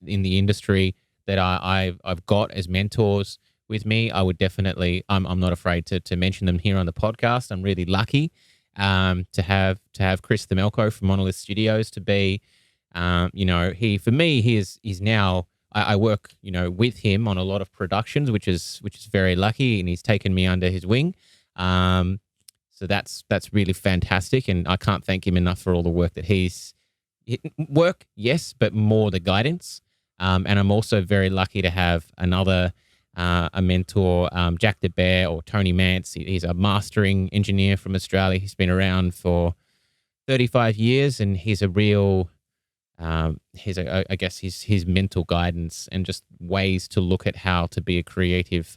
the industry that I've got as mentors with me. I would definitely, I'm not afraid to mention them here on the podcast. I'm really lucky to have Chris Themelko from Monolith Studios to be, he's now, I work, with him on a lot of productions, which is very lucky, and he's taken me under his wing. So that's really fantastic, and I can't thank him enough for all the work that yes, but more the guidance. And I'm also very lucky to have a mentor, Jack DeBear or Tony Mance. He's a mastering engineer from Australia. He's been around for 35 years, and he's a real, his mental guidance and just ways to look at how to be a creative,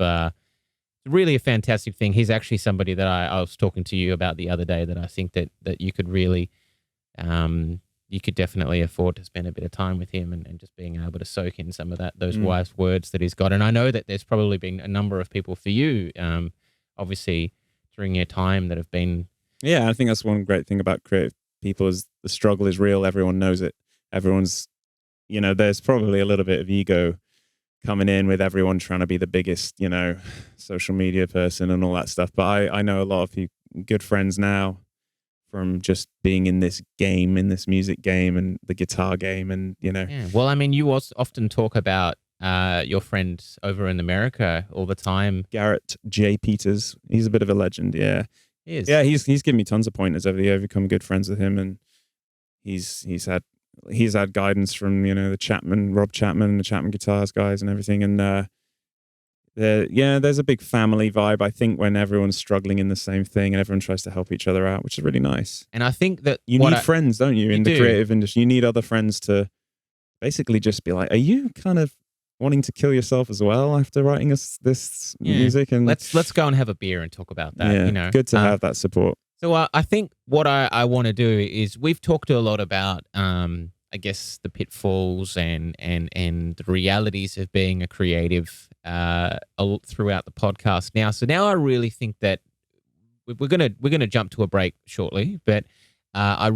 really a fantastic thing. He's actually somebody that I was talking to you about the other day that I think that you could really, you could definitely afford to spend a bit of time with him and just being able to soak in some of those wise words that he's got. And I know that there's probably been a number of people for you, obviously, during your time that have been... Yeah, I think that's one great thing about creative people is the struggle is real. Everyone knows it. Everyone's, there's probably a little bit of ego coming in with everyone trying to be the biggest, social media person and all that stuff. But I know a lot of good friends now from just being in this game, in this music game and the guitar game and, Yeah. Well, I mean, you often talk about your friend over in America all the time. Garrett J. Peters. He's a bit of a legend, yeah. He is. Yeah, he's given me tons of pointers over the year. I've become good friends with him, and he's had guidance from, Rob Chapman and the Chapman Guitars guys and everything. And there's a big family vibe, I think, when everyone's struggling in the same thing and everyone tries to help each other out, which is really nice. And I think that you need friends, don't you, in the creative industry? You need other friends to basically just be like, are you kind of wanting to kill yourself as well after writing this music? And let's go and have a beer and talk about that. Yeah, good to have that support. So I think what I want to do is we've talked a lot about I guess the pitfalls and the realities of being a creative throughout the podcast now. So now I really think that we're gonna jump to a break shortly, but I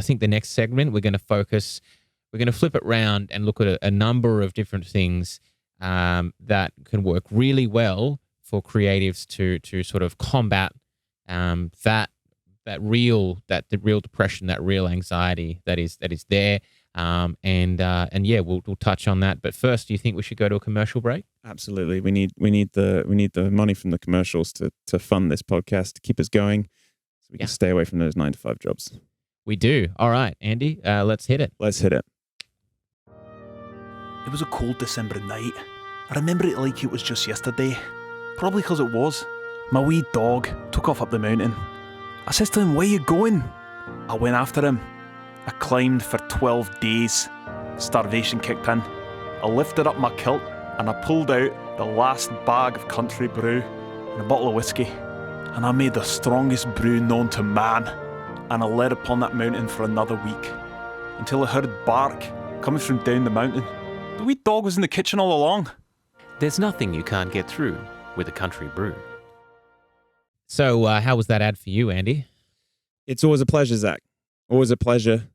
think the next segment we're gonna flip it around and look at a number of different things that can work really well for creatives to sort of combat the real depression, that real anxiety that is there. We'll touch on that. But first, do you think we should go to a commercial break? Absolutely. We need the money from the commercials to fund this podcast, to keep us going, so we can stay away from those 9-to-5 jobs. We do. All right, Andy, let's hit it. Let's hit it. It was a cold December night. I remember it like it was just yesterday. Probably because it was. My wee dog took off up the mountain, I says to him, "Where you going?" I went after him. I climbed for 12 days. Starvation kicked in. I lifted up my kilt and I pulled out the last bag of country brew and a bottle of whiskey. And I made the strongest brew known to man. And I led upon that mountain for another week until I heard bark coming from down the mountain. The wee dog was in the kitchen all along. There's nothing you can't get through with a country brew. So how was that ad for you, Andy? It's always a pleasure, Zach. Always a pleasure.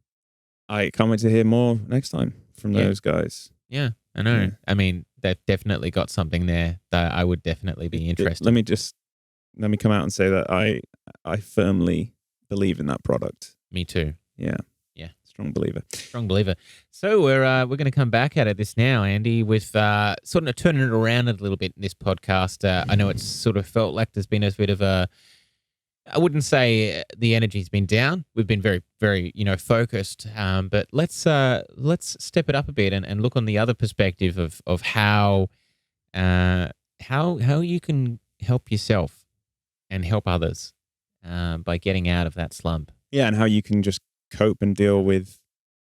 I can't wait to hear more next time from those guys. Yeah, I know. Yeah. I mean, they've definitely got something there that I would definitely be interested. Let me come out and say that I firmly believe in that product. Me too. Yeah. Yeah. Strong believer. Strong believer. So we're going to come back at this now, Andy, with sort of turning it around a little bit in this podcast. I know it's sort of felt like there's been a bit of a, I wouldn't say the energy's been down. We've been very, very, focused. But let's step it up a bit and look on the other perspective of how you can help yourself and help others by getting out of that slump. Yeah, and how you can just cope and deal with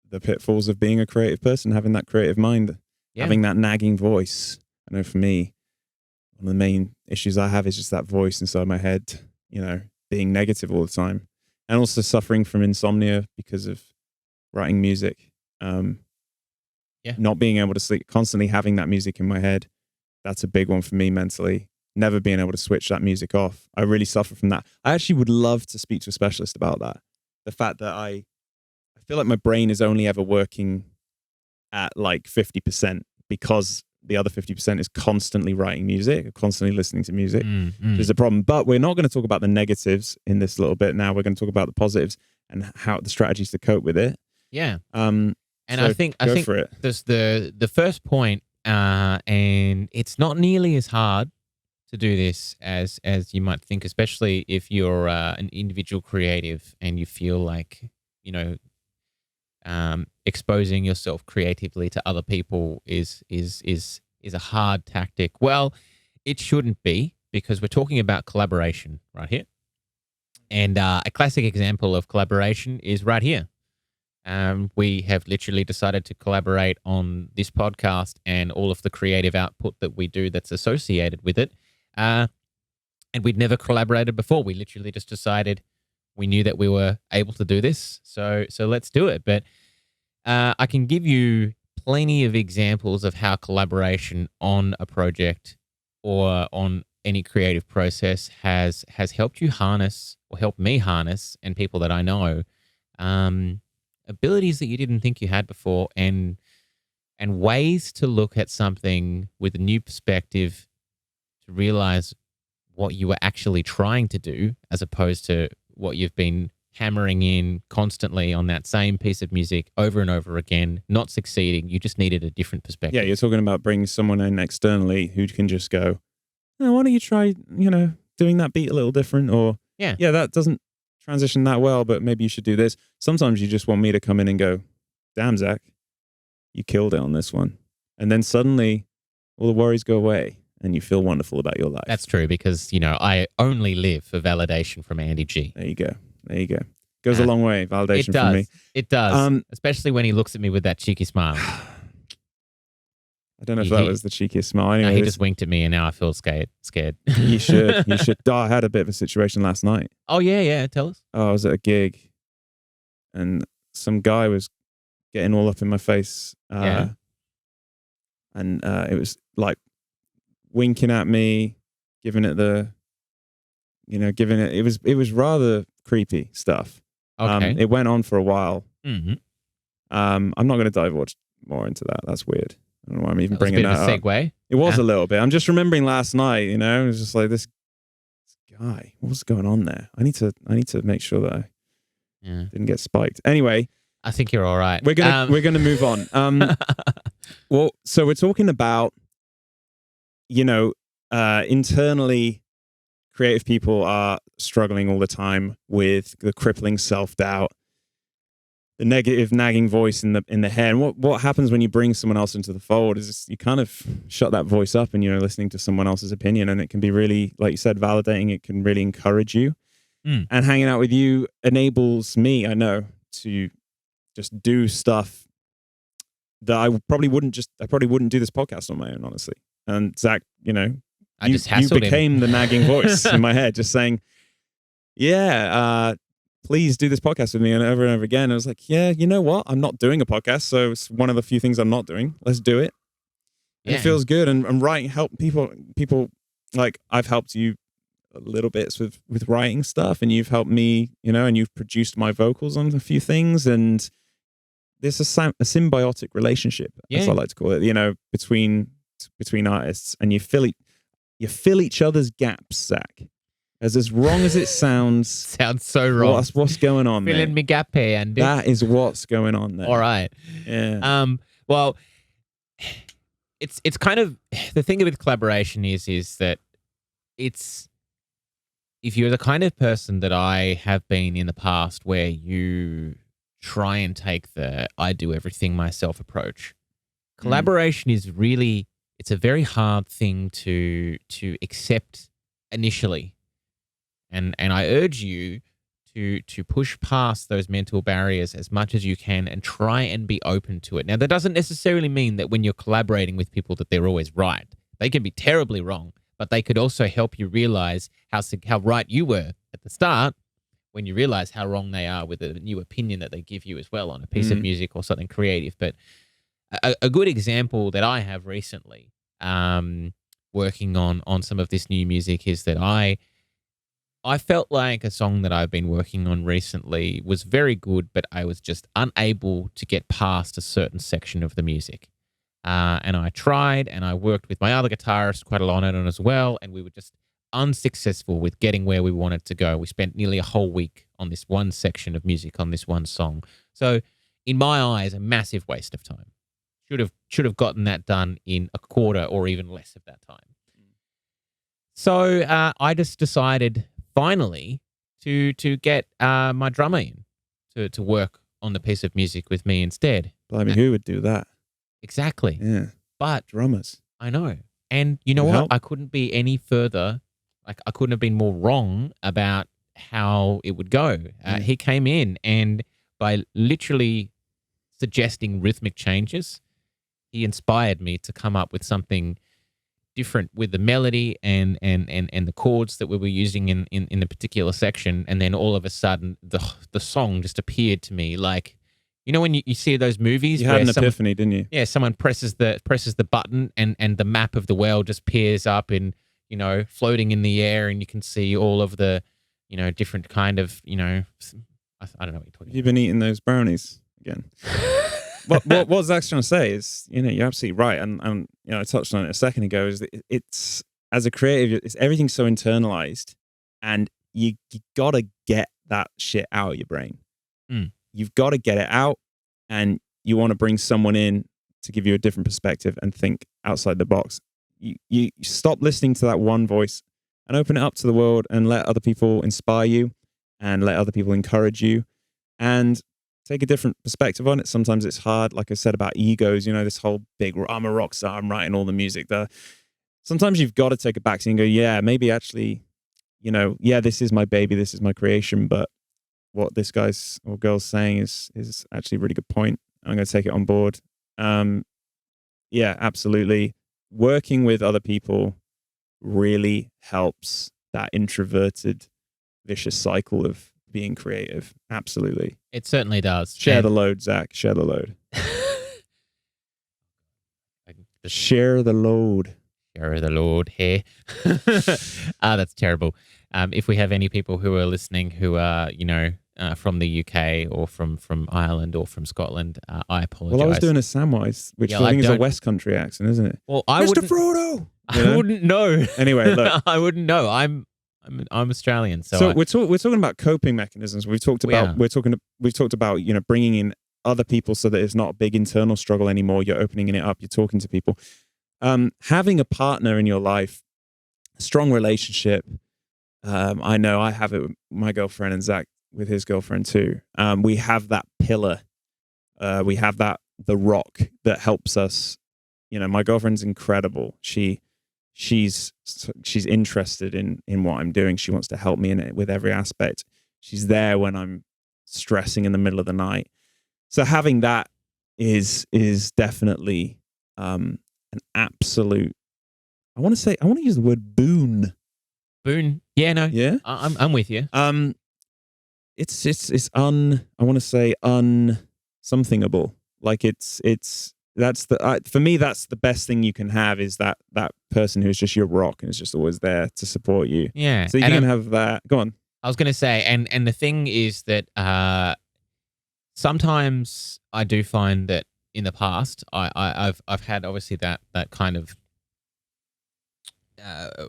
the pitfalls of being a creative person, having that creative mind, having that nagging voice. I know for me, one of the main issues I have is just that voice inside my head, being negative all the time, and also suffering from insomnia because of writing music. Not being able to sleep, constantly having that music in my head. That's a big one for me mentally. Never being able to switch that music off. I really suffer from that. I actually would love to speak to a specialist about that. The fact that I feel like my brain is only ever working at like 50% because the other 50% is constantly writing music, constantly listening to music, which is a problem. But we're not going to talk about the negatives in this little bit now. We're going to talk about the positives and how the strategies to cope with it. Yeah. And I think for it. there's the first point, and it's not nearly as hard to do this as you might think, especially if you're an individual creative and you feel like, exposing yourself creatively to other people is a hard tactic. Well, it shouldn't be, because we're talking about collaboration right here. And a classic example of collaboration is right here. We have literally decided to collaborate on this podcast and all of the creative output that we do that's associated with it. And we'd never collaborated before. We literally just decided we knew that we were able to do this. So let's do it. But I can give you plenty of examples of how collaboration on a project or on any creative process has helped you harness, or helped me harness, and people that I know, abilities that you didn't think you had before, and ways to look at something with a new perspective, to realize what you were actually trying to do, as opposed to what you've been hammering in constantly on that same piece of music over and over again, not succeeding. You just needed a different perspective. Yeah, you're talking about bringing someone in externally who can just go, oh, why don't you try, doing that beat a little different, or yeah, that doesn't transition that well, but maybe you should do this. Sometimes you just want me to come in and go, damn, Zach, you killed it on this one. And then suddenly all the worries go away and you feel wonderful about your life. That's true, because, I only live for validation from Andy G. There you go. Goes a long way, validation from me. It does. Especially when he looks at me with that cheeky smile. I don't know if that was the cheekiest smile. Anyway, no, he just winked at me and now I feel scared. You should. Oh, I had a bit of a situation last night. Oh, yeah. Tell us. Oh, I was at a gig and some guy was getting all up in my face. And it was like winking at me, giving it it was rather creepy stuff. Okay. It went on for a while. Mm-hmm. I'm not going to divulge more into that. That's weird. I don't know why I'm even bringing that up. A bit of a segue. It was a little bit. I'm just remembering last night, it was just like this guy, what's going on there? I need to make sure that I didn't get spiked. Anyway, I think you're all right. We're gonna move on. Well, so we're talking about, internally, creative people are struggling all the time with the crippling self-doubt, the negative nagging voice in the head. And what happens when you bring someone else into the fold is you kind of shut that voice up and you're listening to someone else's opinion, and it can be really, like you said, validating. It can really encourage you. Mm. And hanging out with you enables me, I know, to just do stuff that I probably wouldn't do this podcast on my own, honestly. And Zach, I you just hassled became him. the nagging voice in my head, just saying, please do this podcast with me, and over and over again. I was like, yeah, you know what? I'm not doing a podcast, so it's one of the few things I'm not doing. Let's do it. And Yeah. it feels good. And writing help people like I've helped you a little bit with writing stuff, and you've helped me, and you've produced my vocals on a few things, and there's a symbiotic relationship, as Yeah. I like to call it, between artists, and you fill each other's gaps, Zach. As wrong as it sounds, Sounds so wrong. what's going on Fill there? in me gap here, Andy. That is what's going on there. All right. Yeah. Well, it's kind of the thing with collaboration is that it's, if you're the kind of person that I have been in the past, where you try and take the I do everything myself approach, collaboration is really, it's a very hard thing to accept initially. And I urge you to push past those mental barriers as much as you can and try and be open to it. Now, that doesn't necessarily mean that when you're collaborating with people that they're always right. They can be terribly wrong, but they could also help you realize how right you were at the start, when you realize how wrong they are with a new opinion that they give you as well on a piece of music or something creative. But a good example that I have recently, working on some of this new music, is that I felt like a song that I've been working on recently was very good, but I was just unable to get past a certain section of the music. And I tried, and I worked with my other guitarist quite a lot on it as well, and we were just unsuccessful with getting where we wanted to go. We spent nearly a whole week on this one section of music, on this one song. So in my eyes, a massive waste of time. Should have gotten that done in a quarter or even less of that time. So I just decided finally to get my drummer in to work on the piece of music with me instead. Blimey, who would do that? Exactly. Yeah. But Drummers. I know. And you know Would what? help. I couldn't be any further. Like, I couldn't have been more wrong about how it would go. He came in, and by literally suggesting rhythmic changes, he inspired me to come up with something different with the melody and the chords that we were using in the particular section. And then all of a sudden, the song just appeared to me like, when you see those movies, You had an epiphany, didn't you? yeah, someone presses the button and the map of the world just appears up and, floating in the air, and you can see all of the, different kind of, I don't know what you're talking You've been eating those brownies again. what Zach's trying to say is, you're absolutely right. And I touched on it a second ago, is that it's, as a creative, everything's so internalized, and you got to get that shit out of your brain. Mm. You've got to get it out, and you want to bring someone in to give you a different perspective and think outside the box. You stop listening to that one voice and open it up to the world, and let other people inspire you, and let other people encourage you, and take a different perspective on it. Sometimes it's hard, like I said about egos, this whole big, I'm a rock star, I'm writing all the music there. Sometimes you've got to take it back and go, yeah, maybe actually, this is my baby, this is my creation, but what this guy's or girl's saying is actually a really good point. I'm going to take it on board. Yeah, absolutely. Working with other people really helps that introverted, vicious cycle of being creative. Absolutely. It certainly does. Share And the load, Zach. Share the load. Share Share the load. the Lord here. That's terrible. If we have any people who are listening who are, from the UK or from Ireland or from Scotland, I apologize. Well, I was doing a Samwise, which Yeah, I think is a don't- West Country accent, isn't it? Well, I Mr. wouldn't. Frodo. I wouldn't know. Anyway, look. I wouldn't know. I'm Australian, so, So we're talking about coping mechanisms. We've talked We about are. we've talked about bringing in other people so that it's not a big internal struggle anymore. You're opening it up. You're talking to people. Having a partner in your life, a strong relationship. I know I have it with my girlfriend, and Zach with his girlfriend too. We have that pillar. We have the rock that helps us. My girlfriend's incredible. She she's interested in what I'm doing. She wants to help me in it with every aspect. She's there when I'm stressing in the middle of the night. So having that is definitely an absolute. I want to use the word boon. Boon. Yeah, no. Yeah, I'm with you. It's I want to say unsomethingable. Like for me that's the best thing you can have, is that person who's just your rock and is just always there to support you. Yeah. So you can have that. Go on. I was going to say, and the thing is that sometimes I do find that in the past I've had obviously that kind of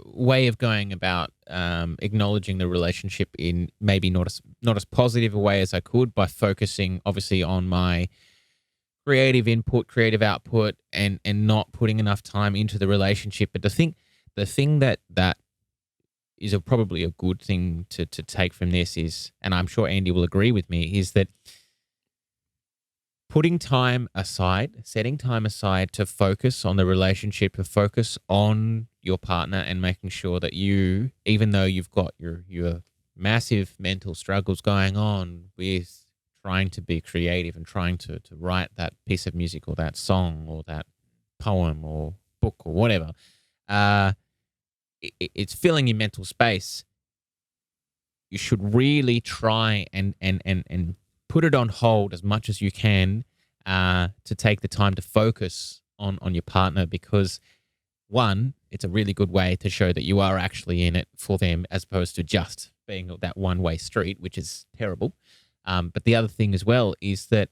way of going about acknowledging the relationship in maybe not as positive a way as I could, by focusing obviously on my creative input, creative output, and not putting enough time into the relationship. But the thing that is probably a good thing to take from this is, and I'm sure Andy will agree with me, is that setting time aside to focus on the relationship, to focus on your partner, and making sure that you, even though you've got your massive mental struggles going on with trying to be creative and trying to write that piece of music or that song or that poem or book or whatever, it's filling your mental space. You should really try and put it on hold as much as you can to take the time to focus on your partner, because one, it's a really good way to show that you are actually in it for them, as opposed to just being that one-way street, which is terrible. But the other thing as well is that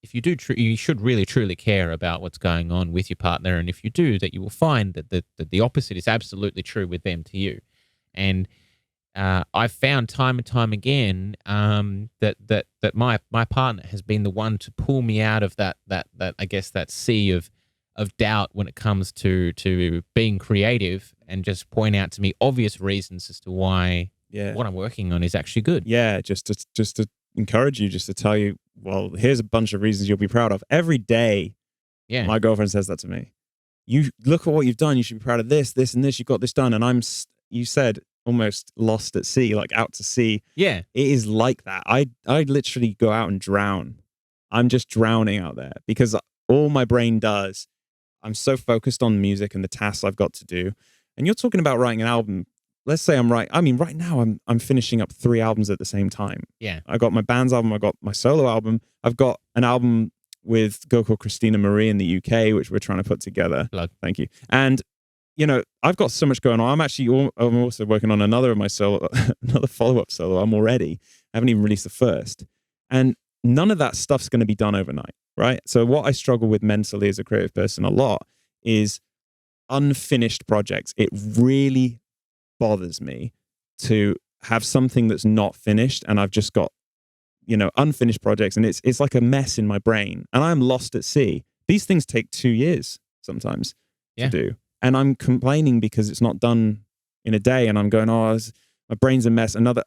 if you do, you should really truly care about what's going on with your partner, and if you do, that you will find that the opposite is absolutely true with them to you. And I've found time and time again that my partner has been the one to pull me out of that I guess that sea of doubt when it comes to being creative, and just point out to me obvious reasons as to why what I'm working on is actually good. Yeah, just to encourage you, just to tell you, well, here's a bunch of reasons you'll be proud of. Every day, my girlfriend says that to me. You look at what you've done. You should be proud of this, this, and this. You got this done, and you said almost lost at sea, like out to sea. Yeah, it is like that. I literally go out and drown. I'm just drowning out there because all my brain does. I'm so focused on music and the tasks I've got to do. And you're talking about writing an album. Let's say right now I'm finishing up 3 albums at the same time. Yeah. I got my band's album, I got my solo album, I've got an album with a girl called Christina Marie in the UK, which we're trying to put together. Plug. Thank you. And I've got so much going on. I'm also working on another of my solo, another follow-up solo album already. I haven't even released the first. And none of that stuff's going to be done overnight, right? So what I struggle with mentally as a creative person a lot is unfinished projects. It really bothers me to have something that's not finished, and I've just got unfinished projects, and it's like a mess in my brain, and I'm lost at sea. These things take 2 years sometimes to do, and I'm complaining because it's not done in a day, and I'm going, my brain's a mess. Another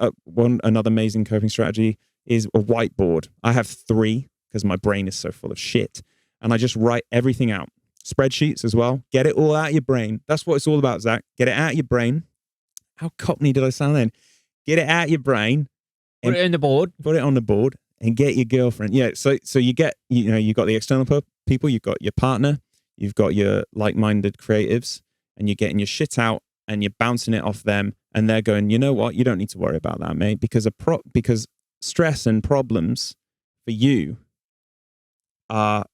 amazing coping strategy is a whiteboard. I have 3 because my brain is so full of shit, and I just write everything out. Spreadsheets as well. Get it all out of your brain. That's what it's all about, Zach. Get it out of your brain. How cockney did I sound then? Get it out of your brain. Put it on the board. Put it on the board and get your girlfriend. Yeah. So you get, you got the external people, you've got your partner, you've got your like-minded creatives, and you're getting your shit out and you're bouncing it off them, and they're going, you know what? You don't need to worry about that, mate, because stress and problems for you are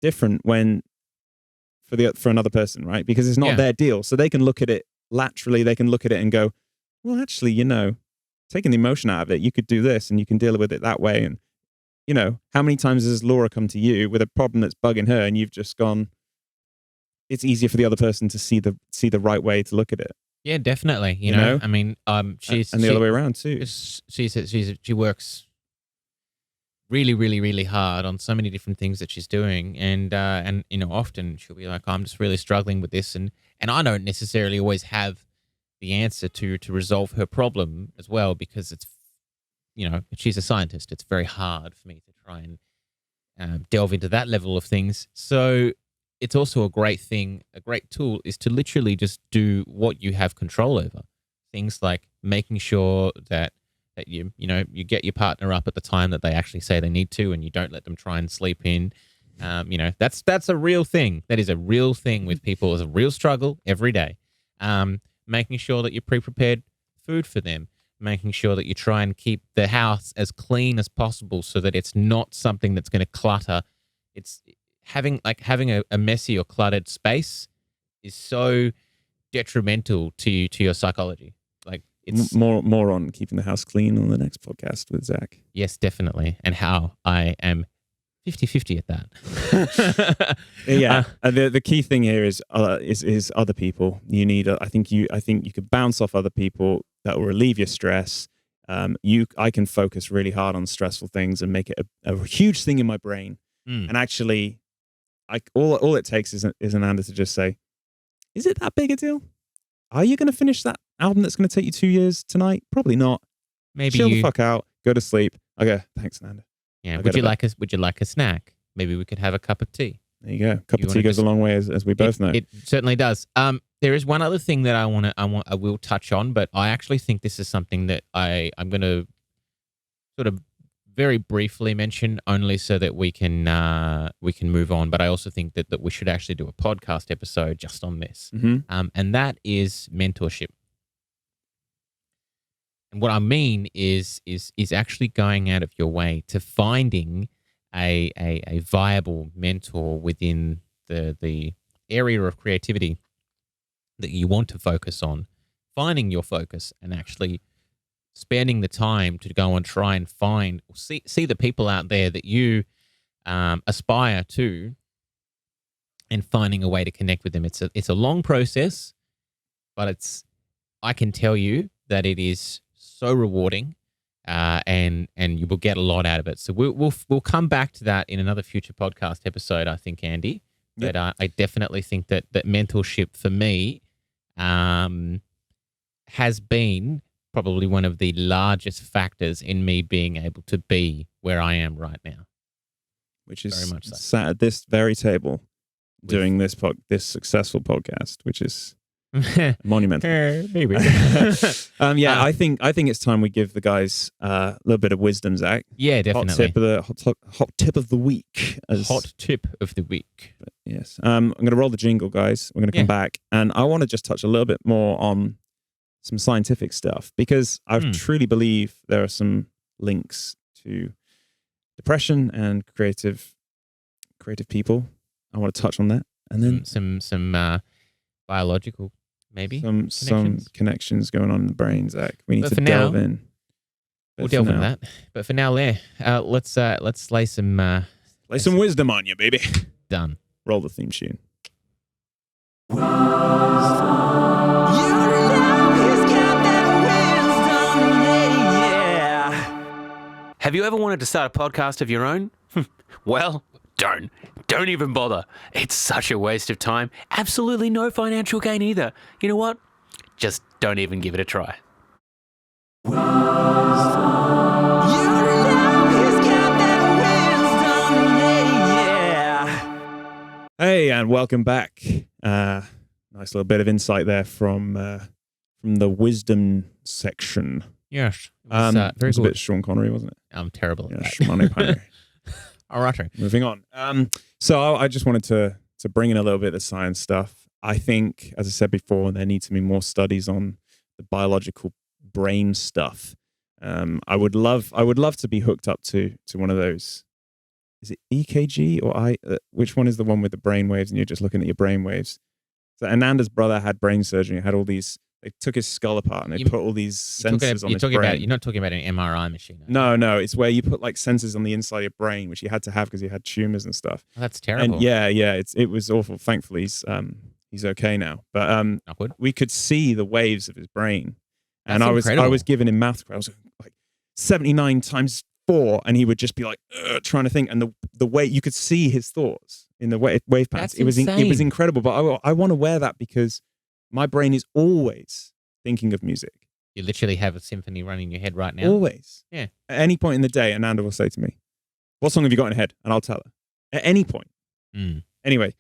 different for another person, right? Because it's not their deal. So they can look at it laterally, they can look at it and go, well, actually, taking the emotion out of it, you could do this and you can deal with it that way. And, how many times has Laura come to you with a problem that's bugging her, and you've just gone, it's easier for the other person to see the right way to look at it. Yeah, definitely. You know? I mean, she's and the other way around too. She works really, really, really hard on so many different things that she's doing, and often she'll be like, I'm just really struggling with this, and I don't necessarily always have the answer to resolve her problem as well, because it's, she's a scientist. It's very hard for me to try and delve into that level of things. So it's also a great thing, a great tool is to literally just do what you have control over. Things like making sure that you get your partner up at the time that they actually say they need to, and you don't let them try and sleep in. That's a real thing. That is a real thing with people. It's a real struggle every day. Making sure that you pre-prepared food for them, making sure that you try and keep the house as clean as possible so that it's not something that's going to clutter. It's having a messy or cluttered space is so detrimental to your psychology. Like, it's more on keeping the house clean on the next podcast with Zach. Yes, definitely. And how I am 50-50 at that. Yeah. The key thing here is other people. You need. I think you could bounce off other people that will relieve your stress. I can focus really hard on stressful things and make it a huge thing in my brain. And actually, all it takes is Ananda to just say, "Is it that big a deal? Are you going to finish that album that's going to take you 2 years tonight? Probably not. Maybe chill the fuck out. Go to sleep." Okay, thanks, Ananda. Yeah. Would you like a snack? Maybe we could have a cup of tea. There you go. A cup of tea goes a long way, as we both know. It certainly does. There is one other thing that I will touch on, but I actually think this is something that I'm going to sort of very briefly mention, only so that we can move on. But I also think that we should actually do a podcast episode just on this, and that is mentorship. And what I mean is actually going out of your way to finding a viable mentor within the area of creativity that you want to focus on, finding your focus and actually spending the time to go and try and find or see the people out there that you aspire to, and finding a way to connect with them. It's a long process, but I can tell you that it is so rewarding, and you will get a lot out of it. So we'll come back to that in another future podcast episode, I think, Andy. But I definitely think that mentorship for me has been probably one of the largest factors in me being able to be where I am right now. Which is very much so. Sat at this very table doing this successful podcast, which is monumental. Maybe. I think it's time we give the guys a little bit of wisdom, Zach. Yeah, definitely. Hot tip of the week. Hot tip of the week. Yes. I'm going to roll the jingle, guys. We're going to come back, and I want to just touch a little bit more on some scientific stuff, because I truly believe there are some links to depression and creative people. I want to touch on that, and then some biological, maybe some connections going on in the brain, Zach. We need to delve in. We'll delve into that. But for now, let's lay some wisdom on you, baby. Done. Roll the theme tune. Have you ever wanted to start a podcast of your own? Well, don't even bother. It's such a waste of time. Absolutely no financial gain either. You know what? Just don't even give it a try. Hey, and welcome back. Nice little bit of insight there from the wisdom section. Yes. It was, very good. A bit Sean Connery, wasn't it? I'm terrible at that. All right. Moving on. So I just wanted to bring in a little bit of the science stuff. I think, as I said before, there needs to be more studies on the biological brain stuff. I would love to be hooked up to one of those. Is it EKG or which one is the one with the brain waves and you're just looking at your brain waves? So Ananda's brother had brain surgery. Had all these. They took his skull apart and they put all these sensors on his brain. You're not talking about an MRI machine. No. It's where you put like sensors on the inside of your brain, which he had to have because he had tumors and stuff. Oh, that's terrible. And yeah. It was awful. Thankfully, he's okay now. But we could see the waves of his brain. And I was giving him math. I was like 79 times 4, and he would just be like trying to think. And the way you could see his thoughts in the wave patterns. It was incredible. But I want to wear that because my brain is always thinking of music. You literally have a symphony running in your head right now. Always. Yeah. At any point in the day, Ananda will say to me, "What song have you got in your head?" And I'll tell her. At any point. Anyway,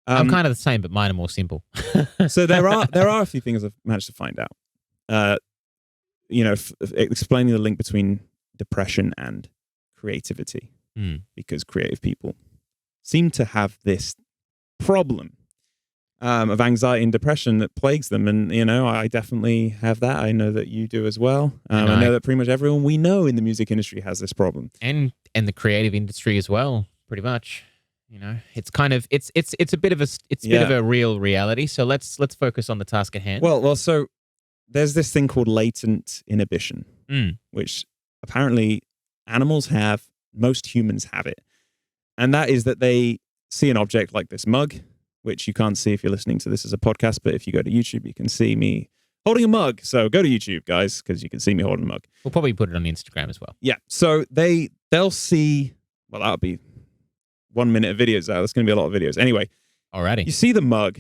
I'm kind of the same, but mine are more simple. So there are a few things I've managed to find out. Explaining the link between depression and creativity, because creative people seem to have this problem of anxiety and depression that plagues them. And, I definitely have that. I know that you do as well. I know that pretty much everyone we know in the music industry has this problem. And the creative industry as well, pretty much. It's kind of it's a bit of a bit of a real reality. So let's focus on the task at hand. Well, so there's this thing called latent inhibition, which apparently animals have, most humans have it. And that is that they see an object like this mug, which you can't see if you're listening to this as a podcast, but if you go to YouTube, you can see me holding a mug. So go to YouTube, guys, because you can see me holding a mug. We'll probably put it on Instagram as well. Yeah. So they'll see, well, that'll be 1 minute of videos out. There's going to be a lot of videos. Anyway, alrighty. You see the mug.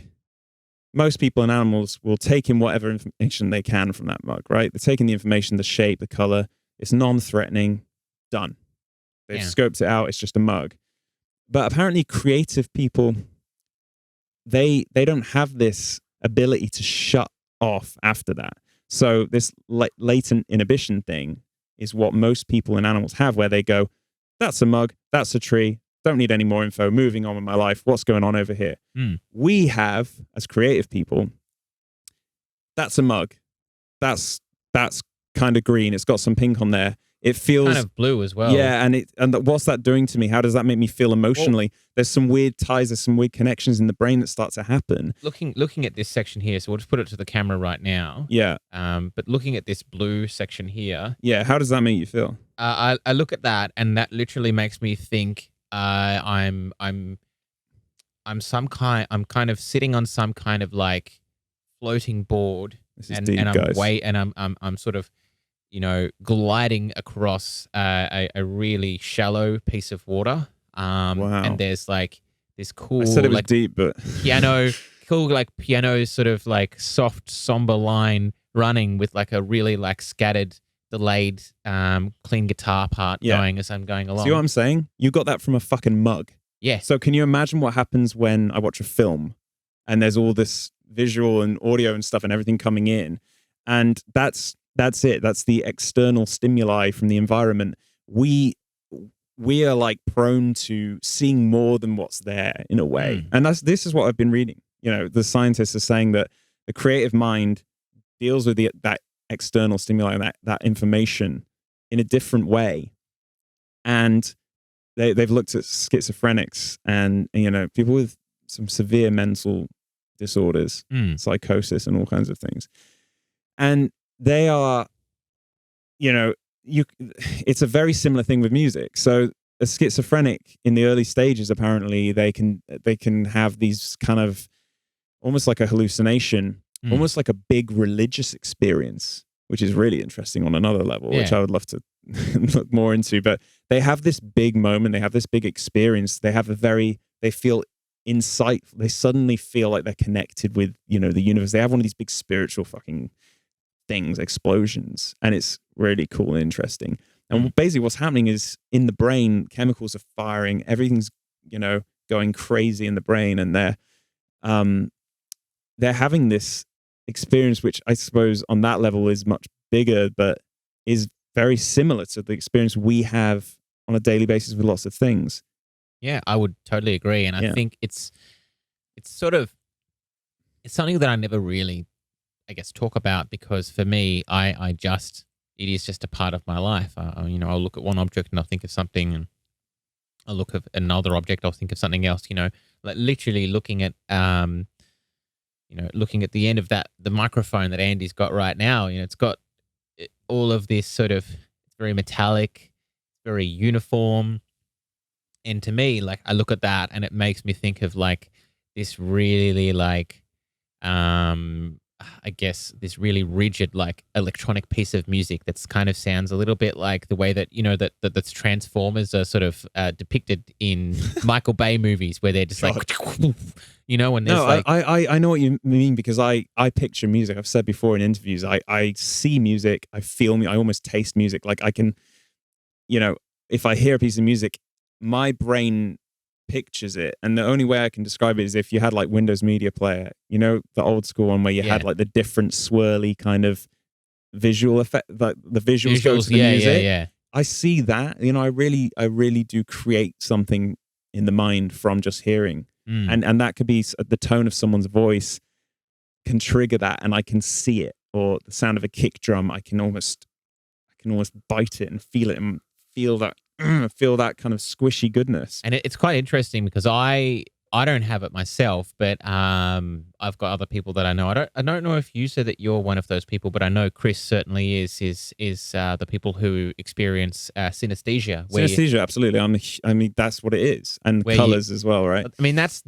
Most people and animals will take in whatever information they can from that mug, right? They're taking the information, the shape, the color. It's non-threatening. Done. They've scoped it out. It's just a mug. But apparently creative people, they don't have this ability to shut off after that. So this latent inhibition thing is what most people and animals have, where they go, that's a mug, that's a tree, don't need any more info, moving on with my life, what's going on over here? We have, as creative people, that's a mug, that's kind of green, it's got some pink on there. It feels kind of blue as well. Yeah, and what's that doing to me? How does that make me feel emotionally? There's some weird ties, there's some weird connections in the brain that start to happen. Looking at this section here, so we'll just put it to the camera right now. Yeah. But looking at this blue section here. Yeah, how does that make you feel? I look at that, and that literally makes me think I'm kind of sitting on some kind of like floating board, and I'm sort of gliding across a really shallow piece of water. Wow. And there's like this cool, I said it was like deep, but piano sort of like soft, somber line running with like a really like scattered, delayed, clean guitar part going as I'm going along. See what I'm saying? You got that from a fucking mug. Yeah. So can you imagine what happens when I watch a film and there's all this visual and audio and stuff and everything coming in, and that's it. That's the external stimuli from the environment. We are like prone to seeing more than what's there in a way. And this is what I've been reading. The scientists are saying that the creative mind deals with that external stimuli and that information in a different way. And they've looked at schizophrenics and people with some severe mental disorders, psychosis and all kinds of things. And they are, it's a very similar thing with music. So a schizophrenic in the early stages, apparently they can have these kind of almost like a hallucination, almost like a big religious experience, which is really interesting on another level, which I would love to look more into. But they have this big moment, they have this big experience, they feel insight, they suddenly feel like they're connected with, the universe. They have one of these big spiritual fucking things, explosions, and it's really cool and interesting. And basically what's happening is in the brain, chemicals are firing, everything's going crazy in the brain, and they're having this experience, which I suppose on that level is much bigger, but is very similar to the experience we have on a daily basis with lots of things. Yeah, I would totally agree, and I think it's something that I never really, I guess, talk about, because for me, it is just a part of my life. I'll look at one object and I'll think of something, and I'll look at another object, I'll think of something else. Like literally looking at looking at the end of the microphone that Andy's got right now. It's got all of this sort of very metallic, very uniform, and to me, like I look at that and it makes me think of like this really like I guess this really rigid like electronic piece of music that's kind of sounds a little bit like the way that that Transformers are sort of depicted in Michael Bay movies, where they're just like when there's I know what you mean, because I picture music. I've said before in interviews, I see music, I feel I almost taste music. Like I can, if I hear a piece of music, my brain pictures it, and the only way I can describe it is if you had like Windows Media Player, you know, the old school one where you had like the different swirly kind of visual effect, like the visuals go to the music. Yeah. I see that, you know, I really do create something in the mind from just hearing, and that could be the tone of someone's voice can trigger that, and I can see it, or the sound of a kick drum. I can almost bite it and feel it and feel that kind of squishy goodness. And it's quite interesting because I don't have it myself, but I've got other people that I know. I don't know if you said that you're one of those people, but I know Chris certainly is the people who experience synesthesia. Synesthesia, absolutely. I mean, that's what it is, and colors as well, right? I mean, that's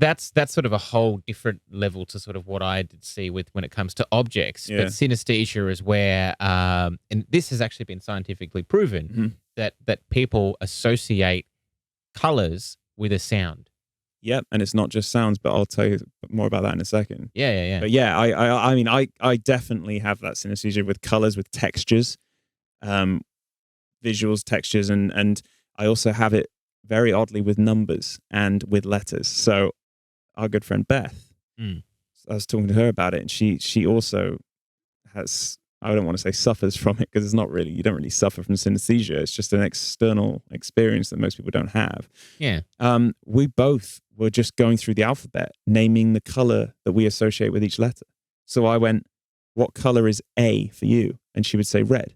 sort of a whole different level to sort of what I did see with when it comes to objects. Yeah. But synesthesia is where, and this has actually been scientifically proven that people associate colors with a sound. Yep, and it's not just sounds, but I'll tell you more about that in a second. Yeah. But yeah, I mean, I definitely have that synesthesia with colors, with textures, visuals, textures, and I also have it very oddly with numbers and with letters. So our good friend Beth, I was talking to her about it, and she also has, I don't want to say suffers from it, because it's not really, you don't really suffer from synesthesia. It's just an external experience that most people don't have. Yeah. We both were just going through the alphabet, naming the color that we associate with each letter. So I went, what color is A for you? And she would say red.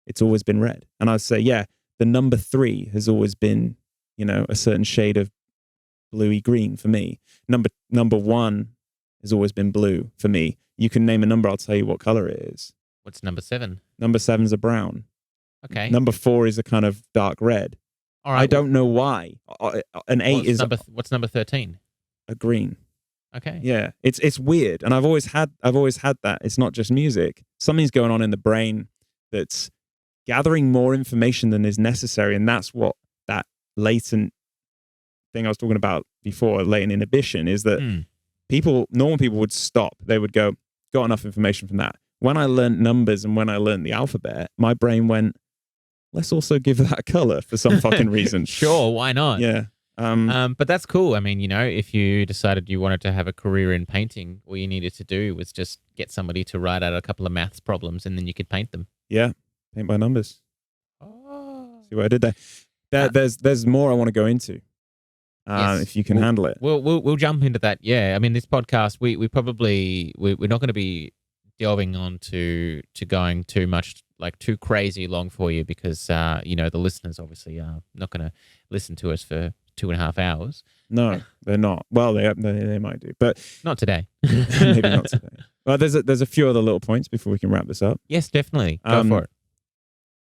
It's always been red. And I'd say, yeah, the number 3 has always been, you know, a certain shade of bluey green for me. Number 1 has always been blue for me. You can name a number, I'll tell you what color it is. What's number 7? Number 7's a brown. Okay. Number 4 is a kind of dark red. All right. I don't know why. An 8 is what's number 13? a green. Okay. Yeah, it's weird, and I've always had that. It's not just music. Something's going on in the brain that's gathering more information than is necessary, and that's what that latent thing I was talking about before, latent inhibition, is that normal people would stop. They would go, got enough information from that. When I learned numbers and when I learned the alphabet, my brain went, let's also give that a color for some fucking reason. Sure, why not? Yeah. But that's cool. I mean, you know, if you decided you wanted to have a career in painting, all you needed to do was just get somebody to write out a couple of maths problems, and then you could paint them. Yeah, paint by numbers. Oh. See what I did there? There's more I want to go into. Yes. If you can handle it. We'll jump into that. Yeah, I mean, this podcast, we're not going to be delving on to going too much, like too crazy long for you, because you know, the listeners obviously are not going to listen to us for 2.5 hours. No, they're not. Well, they might do, but not today. maybe not today. Well, there's a few other little points before we can wrap this up. Yes, definitely. Go for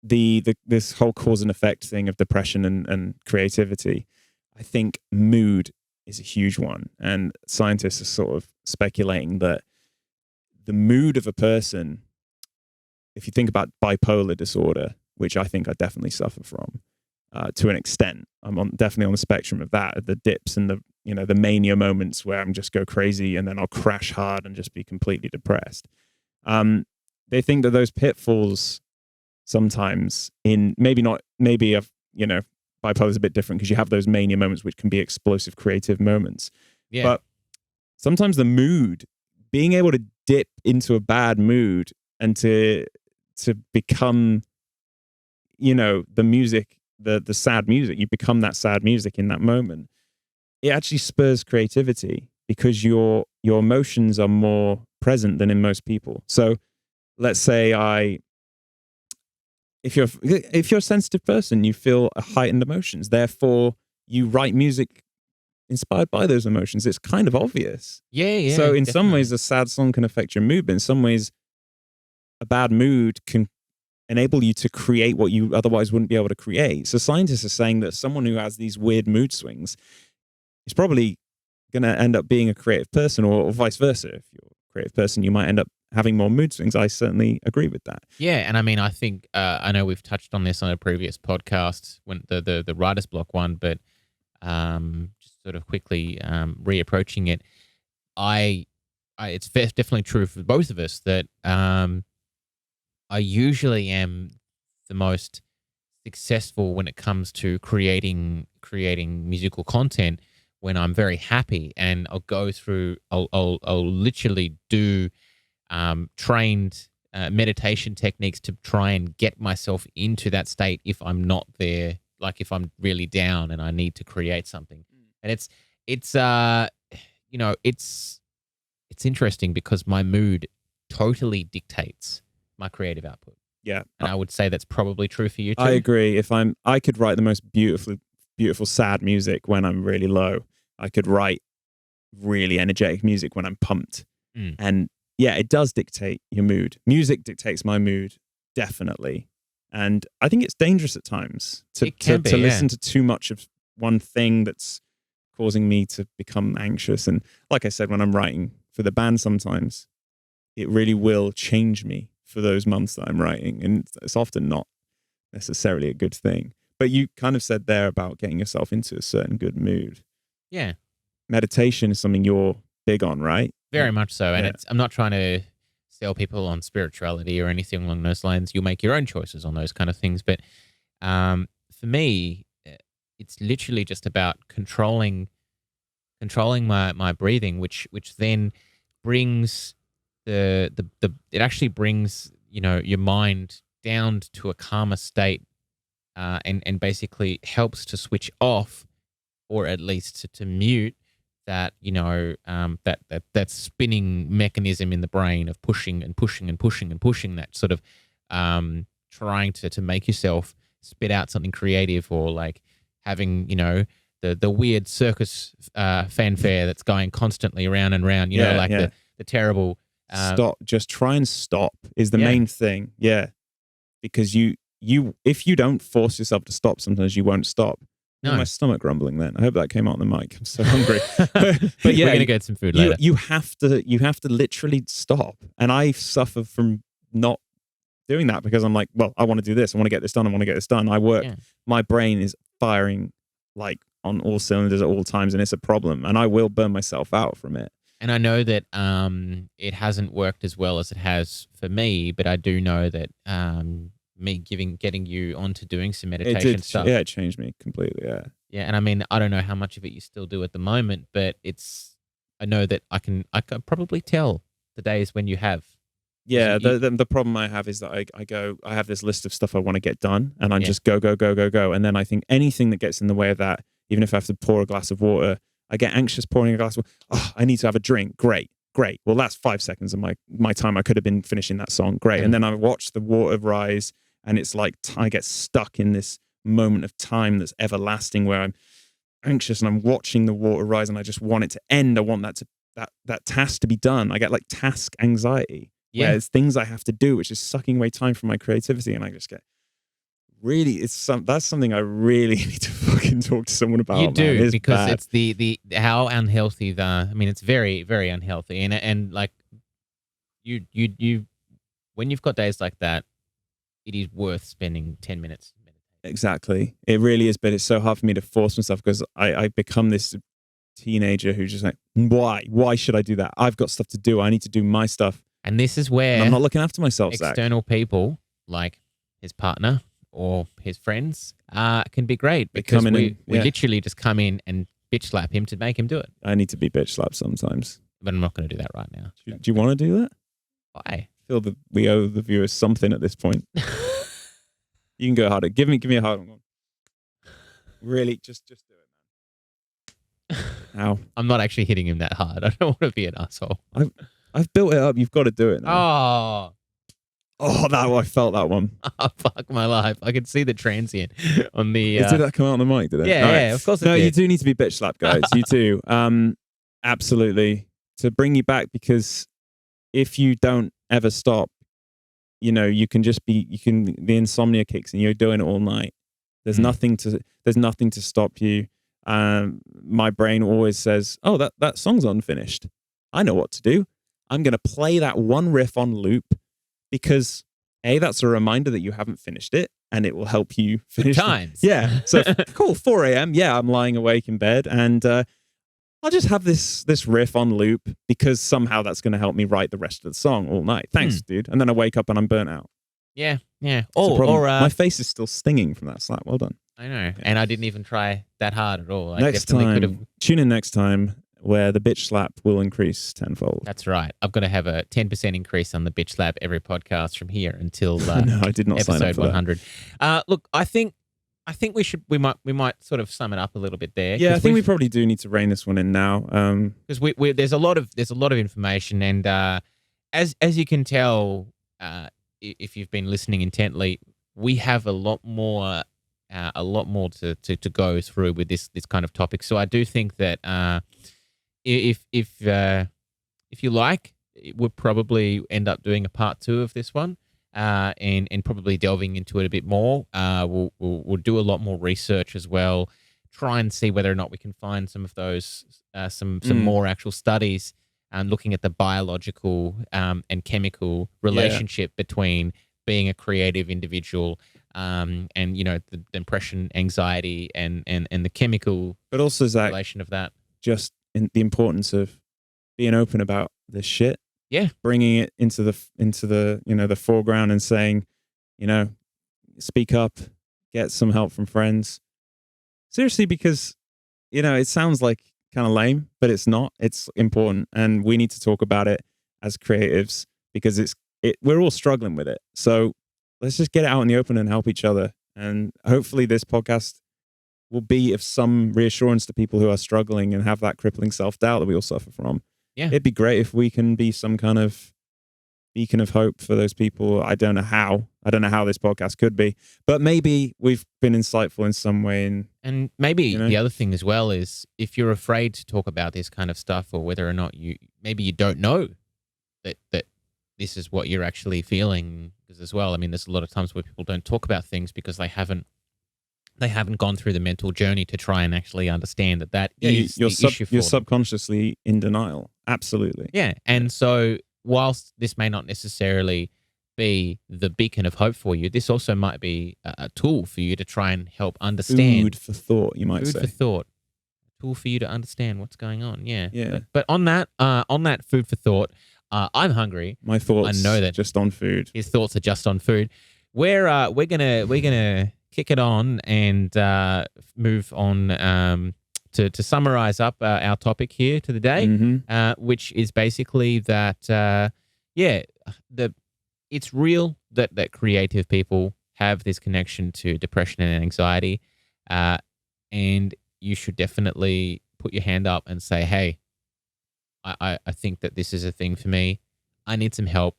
it. This whole cause and effect thing of depression and creativity, I think mood is a huge one, and scientists are sort of speculating that the mood of a person, if you think about bipolar disorder, which I think I definitely suffer from to an extent, I'm definitely on the spectrum of that, the dips and the mania moments where I'm just go crazy and then I'll crash hard and just be completely depressed. They think that those pitfalls sometimes bipolar is a bit different because you have those mania moments which can be explosive creative moments. Yeah. But sometimes the mood, being able to dip into a bad mood and to become, you know, the music, the sad music, you become that sad music in that moment. It actually spurs creativity because your emotions are more present than in most people. So let's say if you're a sensitive person, you feel heightened emotions. Therefore, you write music inspired by those emotions. It's kind of obvious. Yeah. So in some ways, a sad song can affect your mood, but in some ways, a bad mood can enable you to create what you otherwise wouldn't be able to create. So scientists are saying that someone who has these weird mood swings is probably going to end up being a creative person, or vice versa. If you're a creative person, you might end up having more mood swings. I certainly agree with that. Yeah, and I mean, I think I know we've touched on this on a previous podcast when the writer's block one, but just sort of quickly reapproaching it, it's definitely true for both of us that I usually am the most successful when it comes to creating musical content when I'm very happy, and I'll go through. I'll literally do trained meditation techniques to try and get myself into that state if I'm not there, like if I'm really down and I need to create something. And it's interesting because my mood totally dictates my creative output. Yeah. And I would say that's probably true for you too. I agree. I could write the most beautiful sad music when I'm really low. I could write really energetic music when I'm pumped. And yeah, it does dictate your mood. Music dictates my mood, definitely. And I think it's dangerous at times to listen to too much of one thing that's causing me to become anxious. And like I said, when I'm writing for the band, sometimes it really will change me for those months that I'm writing. And it's often not necessarily a good thing. But you kind of said there about getting yourself into a certain good mood. Yeah. Meditation is something you're big on, right? Very much so. And I'm not trying to sell people on spirituality or anything along those lines. You'll make your own choices on those kind of things. But for me, it's literally just about controlling my breathing, which then brings it actually brings, your mind down to a calmer state, and basically helps to switch off, or at least to mute that, that spinning mechanism in the brain of pushing and pushing and pushing and pushing, that sort of trying to make yourself spit out something creative, or like having, the weird circus fanfare that's going constantly around and round, the terrible... stop. Just try and stop is the main thing. Yeah. Because if you don't force yourself to stop, sometimes you won't stop. No. My stomach grumbling then. I hope that came out on the mic. I'm so hungry. but yeah, we're going to get some food later. You have to literally stop. And I suffer from not doing that because I'm like, well, I want to do this. I want to get this done. I want to get this done. I work. Yeah. My brain is firing like on all cylinders at all times, and it's a problem. And I will burn myself out from it. And I know that it hasn't worked as well as it has for me, but I do know that me getting you onto doing some meditation stuff. Yeah, it changed me completely. Yeah. Yeah, and I mean, I don't know how much of it you still do at the moment, but I know that I can probably tell the days when you have. Yeah, the problem I have is that I have this list of stuff I want to get done, and I just go, and then I think anything that gets in the way of that, even if I have to pour a glass of water, I get anxious pouring a glass of water. Oh, I need to have a drink. Great. Well, that's 5 seconds of my time. I could have been finishing that song. Great. And then I watch the water rise, and it's like I get stuck in this moment of time that's everlasting where I'm anxious and I'm watching the water rise, and I just want it to end. I want that task to be done. I get like task anxiety. Yeah. Where there's things I have to do, which is sucking away time from my creativity, and I just get really, that's something I really need to fucking talk to someone about. You do, it's because bad. It's the how unhealthy it's very, very unhealthy, and like you when you've got days like that, it is worth spending 10 minutes. Exactly, it really is, but it's so hard for me to force myself because I become this teenager who's just like, why should I do that? I've got stuff to do. I need to do my stuff. And this is where and I'm not looking after myself. External people like his partner or his friends can be great, because we literally just come in and bitch slap him to make him do it. I need to be bitch slapped sometimes, but I'm not going to do that right now. Do you want to do that? Why? I feel that we owe the viewers something at this point. You can go harder. Give me a hard one. Really, just do it, man. Ow. I'm not actually hitting him that hard. I don't want to be an asshole. I've built it up. You've got to do it now. I felt that one. Oh, fuck my life. I could see the transient on the... Did that come out on the mic, did it? Yeah, of course it did. You do need to be bitch slapped, guys. You do. Absolutely. To bring you back, because if you don't ever stop, you can the insomnia kicks and you're doing it all night. There's nothing to stop you. My brain always says, oh, that song's unfinished. I know what to do. I'm going to play that one riff on loop, because that's a reminder that you haven't finished it, and it will help you finish times. Yeah. So cool. 4 a.m. Yeah, I'm lying awake in bed, and I'll just have this riff on loop, because somehow that's going to help me write the rest of the song all night. Thanks, dude. And then I wake up and I'm burnt out. Yeah. My face is still stinging from that slap. Well done. I know. And I didn't even try that hard at all. I Next definitely could have. time, tune in next time where the bitch slap will increase tenfold. That's right. I've got to have a 10% increase on the bitch slap every podcast from here until No, I did not sign up episode for 100. Look, I think we might sort of sum it up a little bit there. Yeah, I think we probably do need to rein this one in now. Because there's a lot of information, and as you can tell, if you've been listening intently, we have a lot more to go through with this kind of topic. So I do think that if you like, we'll probably end up doing a part 2 of this one, and probably delving into it a bit more. We'll do a lot more research as well. Try and see whether or not we can find some of those some more actual studies looking at the biological and chemical relationship between being a creative individual and the depression, anxiety, and the chemical, but also, Zach, relation of that. Just in the importance of being open about this shit. Yeah, bringing it into the the foreground and saying, speak up, get some help from friends. Seriously, because it sounds like kind of lame, but it's not. It's important, and we need to talk about it as creatives because we're all struggling with it. So let's just get it out in the open and help each other. And hopefully this podcast will be of some reassurance to people who are struggling and have that crippling self-doubt that we all suffer from. Yeah. It'd be great if we can be some kind of beacon of hope for those people. I don't know how this podcast could be, but maybe we've been insightful in some way. And maybe the other thing as well is if you're afraid to talk about this kind of stuff, or whether or not you don't know that this is what you're actually feeling, because as well, I mean, there's a lot of times where people don't talk about things because they haven't gone through the mental journey to try and actually understand that is the issue for you're them. subconsciously in denial. Absolutely. Yeah. And so whilst this may not necessarily be the beacon of hope for you, this also might be a tool for you to try and help understand. Food for thought, you might say. Food for thought. A tool for you to understand what's going on. Yeah. Yeah. But on that food for thought, I'm hungry. My thoughts I know that just on food. His thoughts are just on food. We're gonna kick it on and move on to summarize up our topic here to the day, which is basically that it's real that creative people have this connection to depression and anxiety, and you should definitely put your hand up and say, hey, I think that this is a thing for me. I need some help.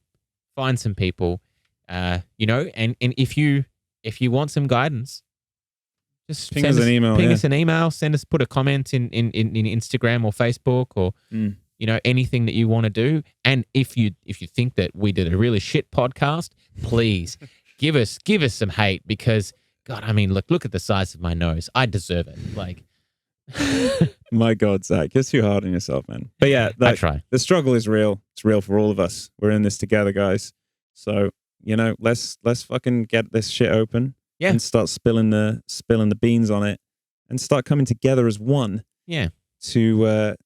Find some people, and if you want some guidance, just ping us an email. Us an email. Put a comment in Instagram or Facebook or anything that you want to do. And if you think that we did a really shit podcast, please give us some hate, because God, I mean, look at the size of my nose. I deserve it. Like. My God, Zach, you're too hard on yourself, man. But yeah, I try. The struggle is real. It's real for all of us. We're in this together, guys. So let's fucking get this shit open, and start spilling the beans on it, and start coming together as one. Yeah. To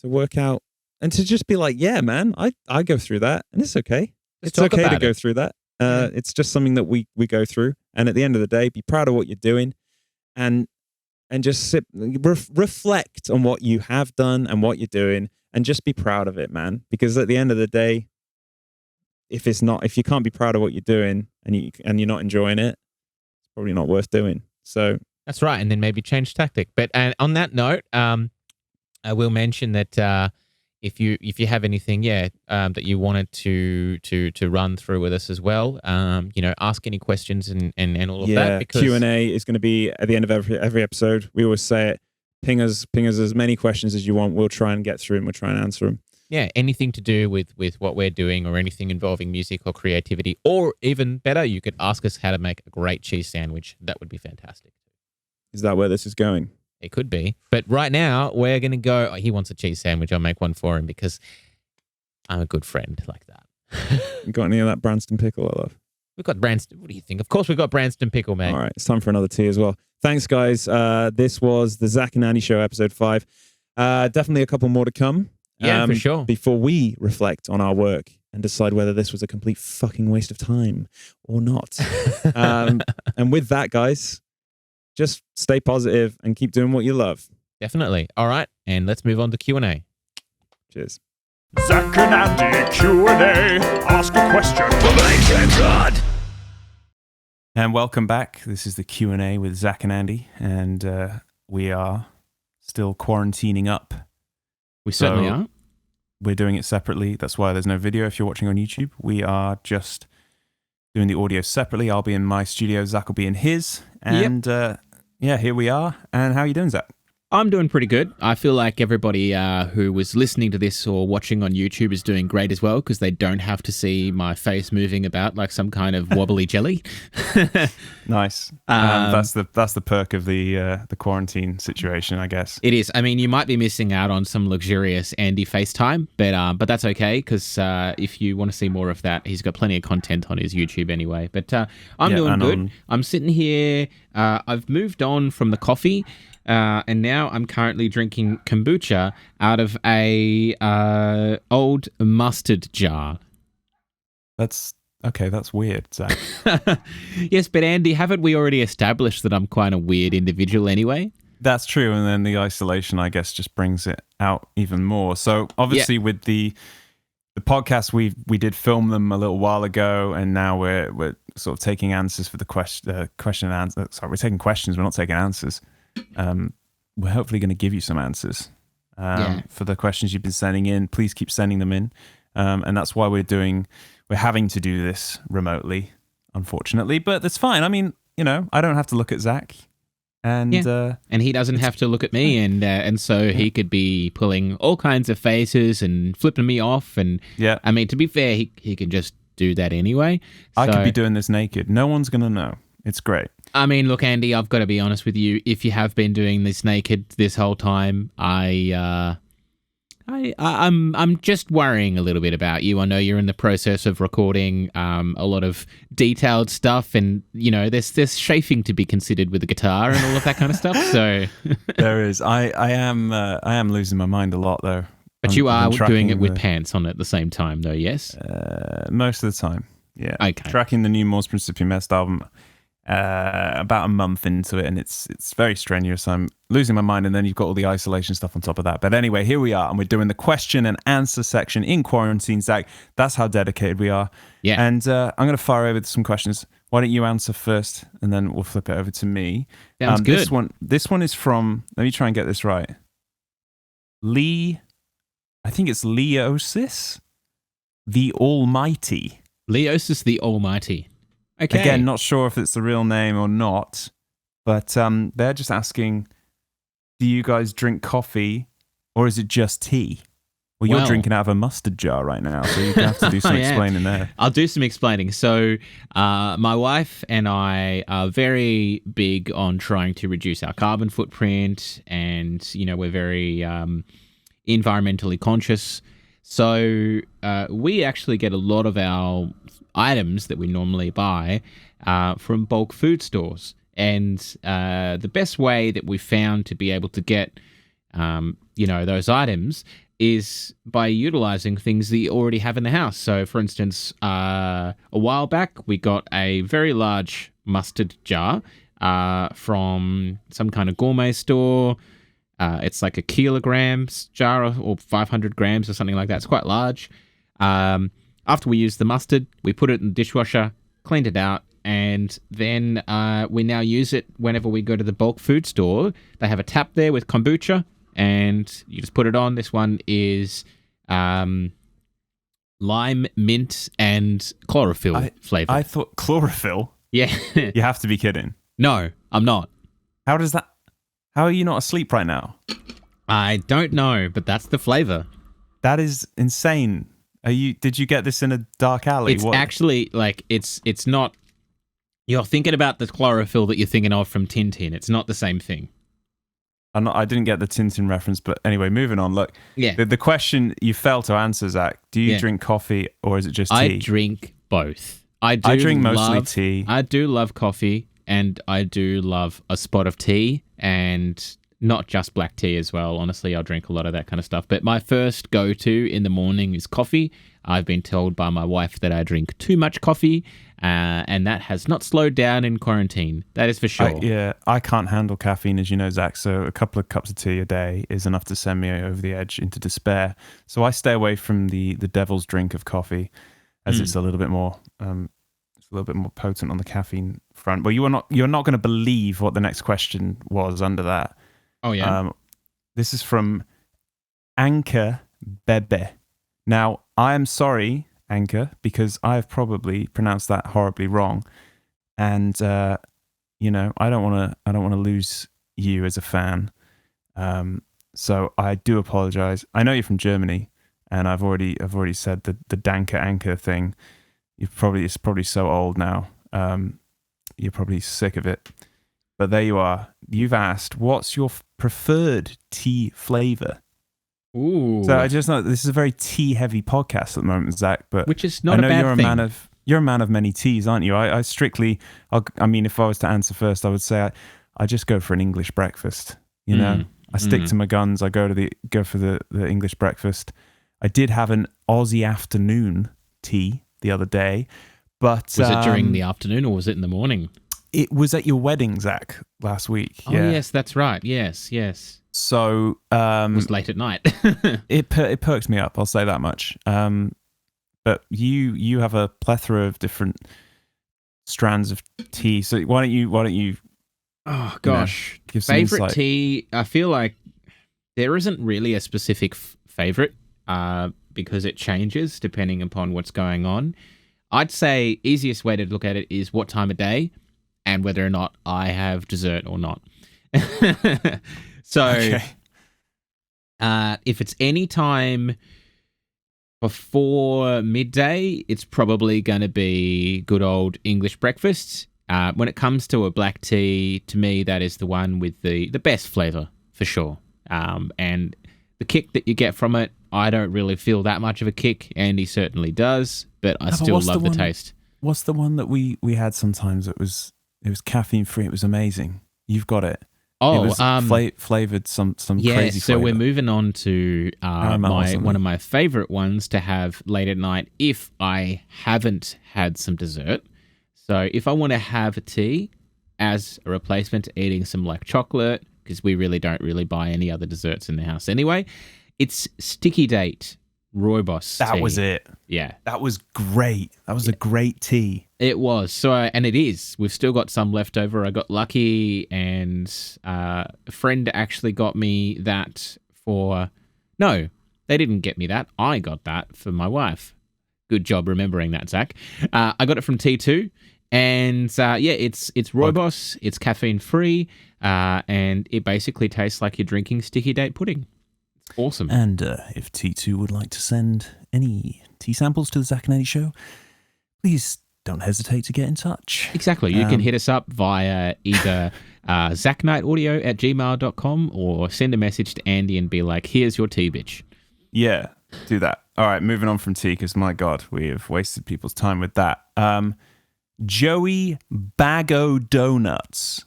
work out and to just be like, yeah, man, I go through that, and it's okay. It's okay to go through that. It's just something that we go through, and at the end of the day, be proud of what you're doing, and just reflect on what you have done and what you're doing, and just be proud of it, man. Because at the end of the day, if you can't be proud of what you're doing and you're not enjoying it, it's probably not worth doing. So that's right. And then maybe change tactic. But on that note, I will mention that if you have anything, that you wanted to run through with us as well, ask any questions and all of that. Because Q&A is going to be at the end of every episode. We always say it. Ping us as many questions as you want. We'll try and get through them. We'll try and answer them. Yeah, anything to do with what we're doing, or anything involving music or creativity, or even better, you could ask us how to make a great cheese sandwich. That would be fantastic. Is that where this is going? It could be. But right now, we're going to go, he wants a cheese sandwich. I'll make one for him because I'm a good friend like that. You got any of that Branston pickle I love? We've got Branston. What do you think? Of course, we've got Branston pickle, mate. All right, it's time for another tea as well. Thanks, guys. This was the Zach and Andy Show, episode 5. Definitely a couple more to come. Yeah, for sure. Before we reflect on our work and decide whether this was a complete fucking waste of time or not. And with that, guys, just stay positive and keep doing what you love. Definitely. All right, and let's move on to Q&A. Cheers. Zach and Andy Q&A. Ask a question. And welcome back. This is the Q&A with Zach and Andy, and we are still quarantining up. We certainly So- are. We're doing it separately. That's why there's no video if you're watching on YouTube. We are just doing the audio separately. I'll be in my studio. Zach will be in his. And yeah, here we are. And how are you doing, Zach? I'm doing pretty good. I feel like everybody who was listening to this or watching on YouTube is doing great as well because they don't have to see my face moving about like some kind of wobbly jelly. Nice. That's the perk of the quarantine situation, I guess. It is. I mean, you might be missing out on some luxurious Andy FaceTime, but that's okay because if you want to see more of that, he's got plenty of content on his YouTube anyway. But I'm doing good. I'm sitting here. I've moved on from the coffee. And now I'm currently drinking kombucha out of a old mustard jar. That's okay. That's weird, Zach. Yes, but Andy, haven't we already established that I'm quite a weird individual anyway? That's true. And then the isolation, I guess, just brings it out even more. So obviously with the podcast, we did film them a little while ago, and now we're sort of taking answers for the question and answer. Sorry, we're taking questions. We're not taking answers. We're hopefully going to give you some answers for the questions you've been sending in. Please keep sending them in, and that's why we're having to do this remotely, unfortunately. But that's fine. I mean, I don't have to look at Zach, and he doesn't have to look at me, and so he could be pulling all kinds of faces and flipping me off. And I mean, to be fair, he could just do that anyway. I could be doing this naked. No one's going to know. It's great. I mean, look, Andy, I've got to be honest with you. If you have been doing this naked this whole time, I'm just worrying a little bit about you. I know you're in the process of recording a lot of detailed stuff, and there's chafing to be considered with the guitar and all of that kind of stuff. So there is. I am losing my mind a lot though. But you are doing it with pants on at the same time, though. Yes. Most of the time. Yeah. Okay. Tracking the new Mors Principium Est album. About a month into it, and it's very strenuous. I'm losing my mind, and then you've got all the isolation stuff on top of that. But anyway, here we are, and we're doing the question and answer section in quarantine, Zach. That's how dedicated we are. Yeah. And I'm going to fire over some questions. Why don't you answer first, and then we'll flip it over to me. Sounds good. This one is from, let me try and get this right. I think it's Leosis the Almighty. Leosis the Almighty. Okay. Again, not sure if it's the real name or not, but they're just asking, do you guys drink coffee or is it just tea? Well, you're drinking out of a mustard jar right now, so you're going to have to do some explaining there. I'll do some explaining. So my wife and I are very big on trying to reduce our carbon footprint, and, we're very environmentally conscious. So we actually get a lot of our items that we normally buy from bulk food stores. And the best way that we found to be able to get, those items is by utilizing things that you already have in the house. So, for instance, a while back, we got a very large mustard jar from some kind of gourmet store. It's like a kilogram jar or 500 grams or something like that. It's quite large. After we used the mustard, we put it in the dishwasher, cleaned it out, and then we now use it whenever we go to the bulk food store. They have a tap there with kombucha, and you just put it on. This one is lime, mint, and chlorophyll flavor. I thought chlorophyll? Yeah. You have to be kidding. No, I'm not. How are you not asleep right now? I don't know, but that's the flavor. That is insane. Did you get this in a dark alley? It's actually it's not. You're thinking about the chlorophyll that you're thinking of from Tintin. It's not the same thing. I didn't get the Tintin reference, but anyway, moving on. Look, yeah. The question you failed to answer, Zach. Do you drink coffee or is it just tea? I drink both. I drink mostly tea. I do love coffee, and I do love a spot of tea, and not just black tea as well. Honestly, I'll drink a lot of that kind of stuff. But my first go-to in the morning is coffee. I've been told by my wife that I drink too much coffee, and that has not slowed down in quarantine. That is for sure. I can't handle caffeine, as you know, Zach. So a couple of cups of tea a day is enough to send me over the edge into despair. So I stay away from the devil's drink of coffee, as it's a little bit more potent on the caffeine front. But you're not going to believe what the next question was under that. Oh yeah. This is from Anka Bebe. Now, I am sorry, Anka, because I've probably pronounced that horribly wrong, and I don't want to lose you as a fan. So I do apologize. I know you're from Germany, and I've already said the Danke Anka thing. It's probably so old now. You're probably sick of it. But there you are. You've asked, what's your preferred tea flavor? Ooh. So I just know this is a very tea-heavy podcast at the moment, Zach. But which is not I know a bad you're thing. You're a man of many teas, aren't you? I strictly. I mean, if I was to answer first, I would say I just go for an English breakfast. You know, I stick to my guns. I go for the English breakfast. I did have an Aussie afternoon tea the other day, but was it during the afternoon or was it in the morning? It was at your wedding, Zach, last week. Oh yes, that's right. Yes. So It was late at night. it perked me up. I'll say that much. But you have a plethora of different strands of tea. So why don't you? Oh gosh, give some favorite insight. tea. I feel like there isn't really a specific favorite because it changes depending upon what's going on. I'd say easiest way to look at it is what time of day and whether or not I have dessert or not. So, Okay. If it's any time before midday, it's probably going to be good old English breakfast. When it comes to a black tea, to me, that is the one with the best flavor for sure. And the kick that you get from it, I don't really feel that much of a kick. Andy certainly does, but I still love the taste. What's the one that we had sometimes? It was caffeine free. It was amazing. You've got it. Oh, it was flavored some crazy so flavor. we're moving on to one of my favorite ones to have late at night if I haven't had some dessert. So if I want to have a tea as a replacement to eating some like chocolate, because we really don't buy any other desserts in the house anyway, it's Sticky Date Rooibos tea. That was it. Yeah. That was great. That was a great tea. It was. So, and it is. We've still got some left over. I got lucky, and a friend actually got me that for... No, they didn't get me that. I got that for my wife. Good job remembering that, Zach. I got it from T2, and it's Rooibos. It's caffeine-free, and it basically tastes like you're drinking Sticky Date pudding. It's awesome. And if T2 would like to send any tea samples to the Zach and Andy Show, please don't hesitate to get in touch. Exactly. You can hit us up via either zachnightaudio@gmail.com or send a message to Andy and be like, here's your tea, bitch. Yeah, do that. All right, moving on from tea, because my God, we have wasted people's time with that. Joey Bago Donuts.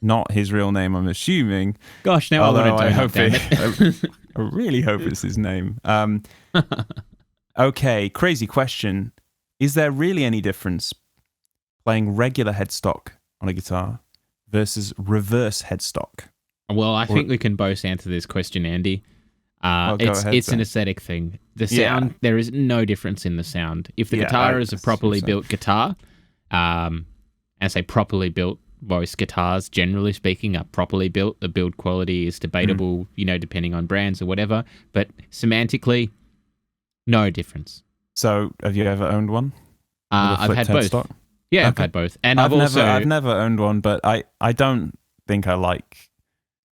Not his real name, I'm assuming. Gosh, now I want to hope damn it. I really hope it's his name. Okay, crazy question. Is there really any difference playing regular headstock on a guitar versus reverse headstock? Well, I think we can both answer this question, Andy. Go ahead, it's an then. aesthetic thing. The sound, there is no difference in the sound. If the guitar is a properly built guitar, and say properly built, most guitars, generally speaking, are properly built. The build quality is debatable, depending on brands or whatever. But semantically, no difference. So, have you ever owned one? I've had both. Headstock? Yeah, Okay. I've had both, and I've never owned one, but I don't think I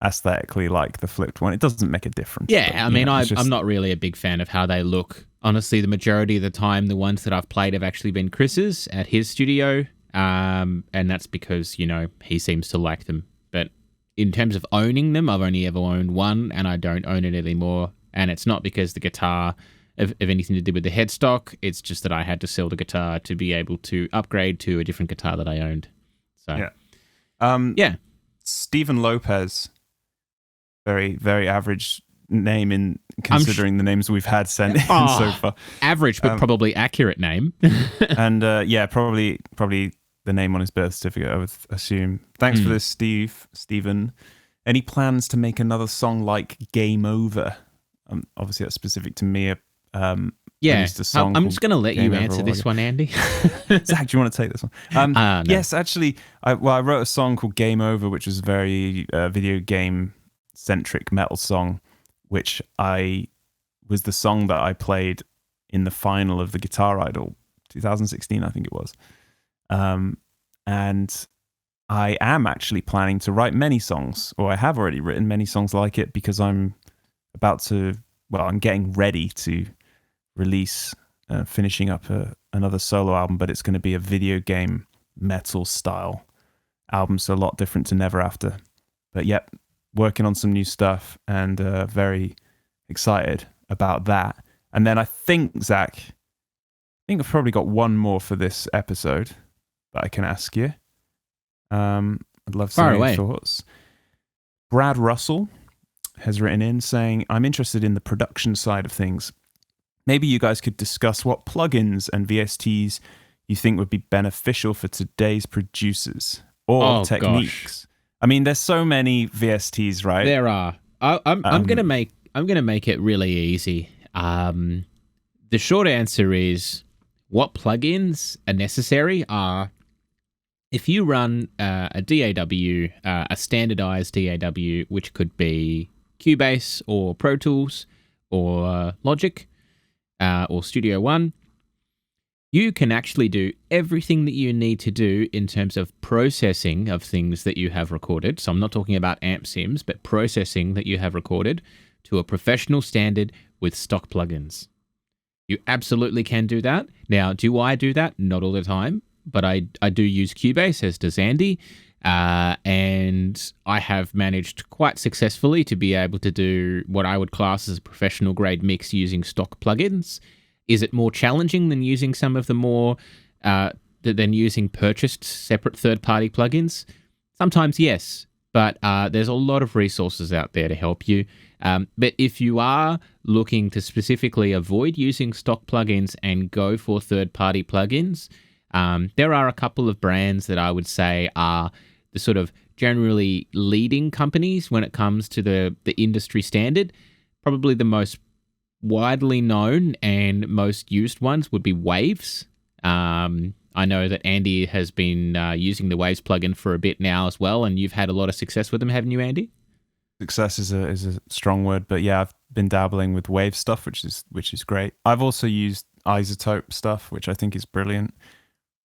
aesthetically like the flipped one. It doesn't make a difference. Yeah, but, I mean, it's just... I'm not really a big fan of how they look. Honestly, the majority of the time, the ones that I've played have actually been Chris's at his studio, and that's because, he seems to like them. But in terms of owning them, I've only ever owned one, and I don't own it anymore. And it's not because the guitar of anything to do with the headstock. It's just that I had to sell the guitar to be able to upgrade to a different guitar that I owned. So, Stephen Lopez, very, very average name in considering the names we've had sent in so far. Average, but probably accurate name. And probably the name on his birth certificate, I would assume. Thanks for this, Stephen. Any plans to make another song like Game Over? Obviously, that's specific to me. Yeah, I'm just going to let you answer this one, Andy. Zach, do you want to take this one? No. Yes, actually, I wrote a song called Game Over, which was a very video game-centric metal song, which was the song that I played in the final of the Guitar Idol 2016, I think it was. And I am actually planning to write many songs, or I have already written many songs like it, because I'm getting ready to release, finishing up another solo album, but it's going to be a video game metal style album, so a lot different to Never After. But yep, working on some new stuff, and very excited about that. And then I think, Zach, I've probably got one more for this episode that I can ask you. I'd love to know your thoughts. Brad Russell has written in saying, I'm interested in the production side of things. Maybe you guys could discuss what plugins and VSTs you think would be beneficial for today's producers or techniques. Gosh. I mean, there's so many VSTs, right? There are. I'm gonna make it really easy. The short answer is, what plugins are necessary are, if you run a DAW, a standardized DAW, which could be Cubase or Pro Tools or Logic or Studio One, you can actually do everything that you need to do in terms of processing of things that you have recorded. So I'm not talking about amp sims, but processing that you have recorded to a professional standard with stock plugins. You absolutely can do that. Now, do I do that? Not all the time, but I do use Cubase, as does Andy, and I have managed quite successfully to be able to do what I would class as a professional grade mix using stock plugins. Is it more challenging than using some of the more, than using purchased separate third-party plugins? Sometimes yes, but there's a lot of resources out there to help you. But if you are looking to specifically avoid using stock plugins and go for third-party plugins, there are a couple of brands that I would say are the sort of generally leading companies when it comes to the industry standard. Probably the most widely known and most used ones would be Waves. I know that Andy has been using the Waves plugin for a bit now as well, and you've had a lot of success with them, haven't you, Andy? Success is a strong word, but yeah, I've been dabbling with Wave stuff, which is great. I've also used Isotope stuff, which I think is brilliant.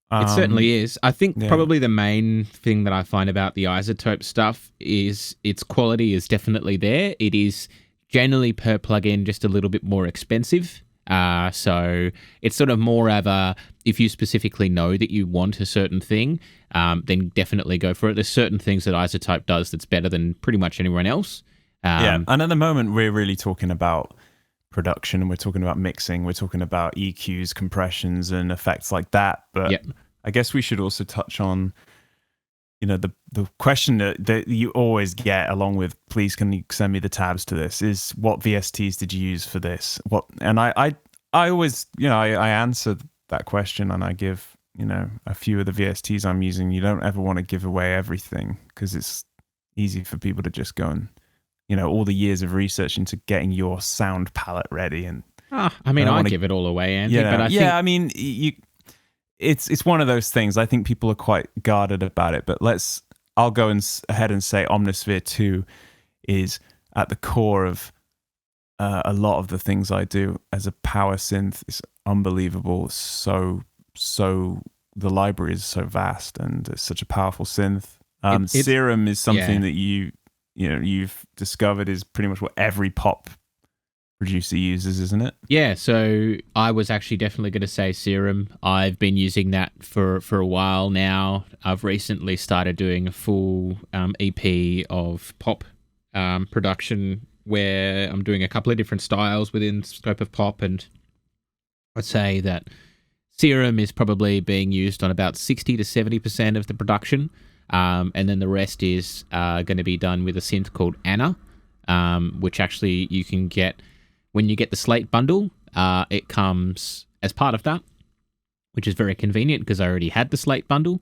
It certainly is. I think probably the main thing that I find about the Isotope stuff is its quality is definitely there. It is generally per plugin just a little bit more expensive. So it's sort of more of a, if you specifically know that you want a certain thing, then definitely go for it. There's certain things that Isotope does that's better than pretty much anyone else. And at the moment we're really talking about production, and we're talking about mixing, we're talking about EQs, compressions, and effects like that. But I guess we should also touch on, the question that you always get, along with, please can you send me the tabs to this, is what VSTs did you use for this? And I always, I answer that question, and I give, a few of the VSTs I'm using. You don't ever want to give away everything, because it's easy for people to just go and, all the years of research into getting your sound palette ready. And I give it all away, Andy. But I think... It's one of those things. I think people are quite guarded about it, but I'll go ahead and say Omnisphere 2 is at the core of a lot of the things I do as a power synth. It's unbelievable. So the library is so vast, and it's such a powerful synth. Serum is something that you've discovered is pretty much what every pop producer uses, isn't it? Yeah, so I was actually definitely going to say Serum. I've been using that for a while now. I've recently started doing a full EP of pop production, where I'm doing a couple of different styles within scope of pop, and I'd say that Serum is probably being used on about 60 to 70% of the production, and then the rest is going to be done with a synth called Anna. which actually you can get when you get the Slate bundle. It comes as part of that, which is very convenient because I already had the Slate bundle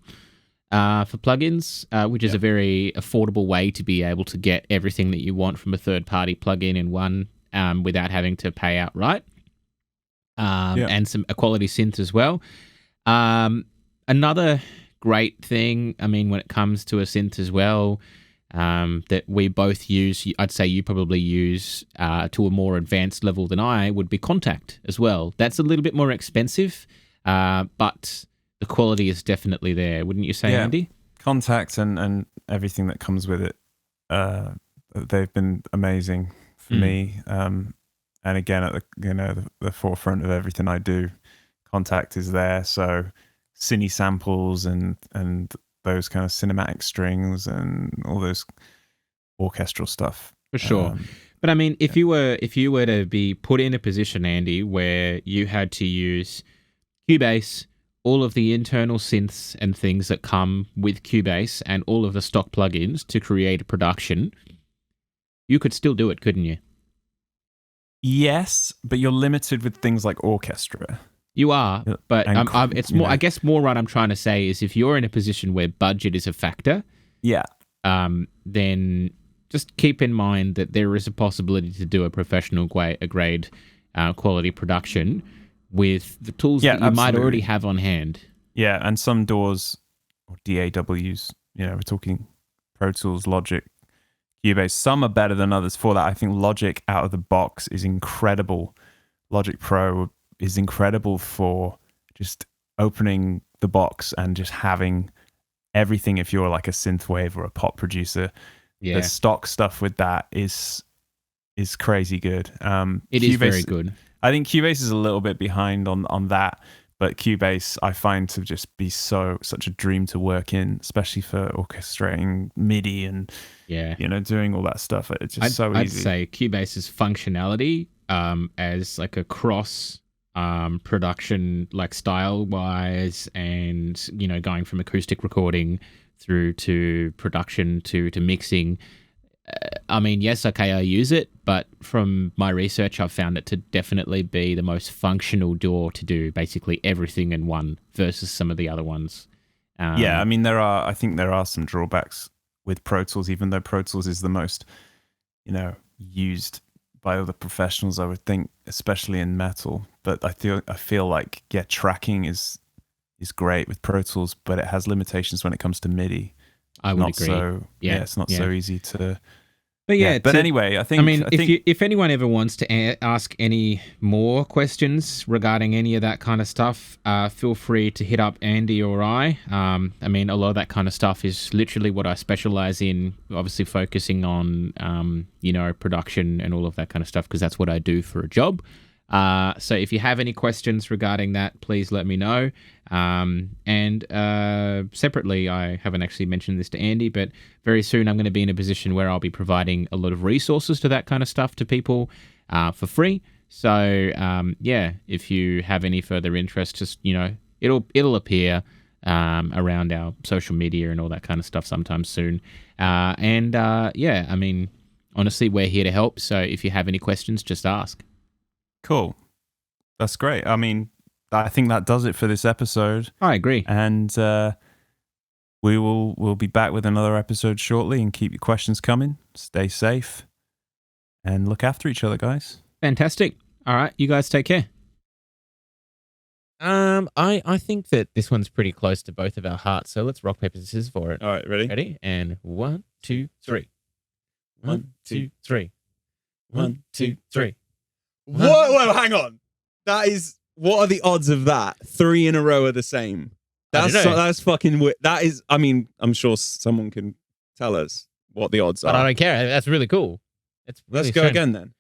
for plugins, which is a very affordable way to be able to get everything that you want from a third-party plugin in one without having to pay outright. And a quality synth as well. Another great thing, I mean, when it comes to a synth as well, that we both use, I'd say you probably use to a more advanced level than I, would be Contact as well. That's a little bit more expensive, but the quality is definitely there, wouldn't you say, Andy? Contact and everything that comes with it, they've been amazing for me. And again, at the forefront of everything I do, Contact is there. So cine samples and those kind of cinematic strings and all those orchestral stuff. For sure. But I mean, if you were to be put in a position, Andy, where you had to use Cubase, all of the internal synths and things that come with Cubase and all of the stock plugins to create a production, you could still do it, couldn't you? Yes, but you're limited with things like orchestra. You are, but it's more. I guess more what I'm trying to say is if you're in a position where budget is a factor, then just keep in mind that there is a possibility to do a professional grade quality production with the tools that you might already have on hand. Yeah, and some DAWs or DAWs, we're talking Pro Tools, Logic, Cubase. Some are better than others for that. I think Logic out of the box is incredible. Logic Pro is incredible for just opening the box and just having everything. If you're like a synthwave or a pop producer, the stock stuff with that is crazy good. It is very good. I think Cubase is a little bit behind on that, but Cubase I find to just be such a dream to work in, especially for orchestrating MIDI and doing all that stuff. It's just so easy. I'd say Cubase's functionality as like a cross production, like style wise, and going from acoustic recording through to production to mixing. I mean, yes, okay, I use it, but from my research, I've found it to definitely be the most functional DAW to do basically everything in one versus some of the other ones. I mean, I think there are some drawbacks with Pro Tools, even though Pro Tools is the most, used by other professionals, I would think, especially in metal. But I feel like tracking is great with Pro Tools, but it has limitations when it comes to MIDI. I would agree. It's not so easy to. But anyway, I think. I mean, if anyone ever wants to ask any more questions regarding any of that kind of stuff, feel free to hit up Andy or I. I mean, a lot of that kind of stuff is literally what I specialize in. Obviously, focusing on production and all of that kind of stuff because that's what I do for a job. So if you have any questions regarding that, please let me know. And separately, I haven't actually mentioned this to Andy, but very soon I'm going to be in a position where I'll be providing a lot of resources to that kind of stuff to people for free. So if you have any further interest, just it'll appear around our social media and all that kind of stuff sometime soon. I mean, honestly, we're here to help. So if you have any questions, just ask. Cool. That's great. I mean, I think that does it for this episode. I agree. And we'll be back with another episode shortly, and keep your questions coming. Stay safe and look after each other, guys. Fantastic. All right, you guys take care. I think that this one's pretty close to both of our hearts, so let's rock, paper, scissors for it. All right, ready? Ready? And 1, 2, 3. 1, 2, 3. 1, 2, 3. Whoa, hang on. What are the odds of that? 3 in a row are the same. That's fucking weird. That is, I mean, I'm sure someone can tell us what the odds are. But I don't care. That's really cool. Let's go again then.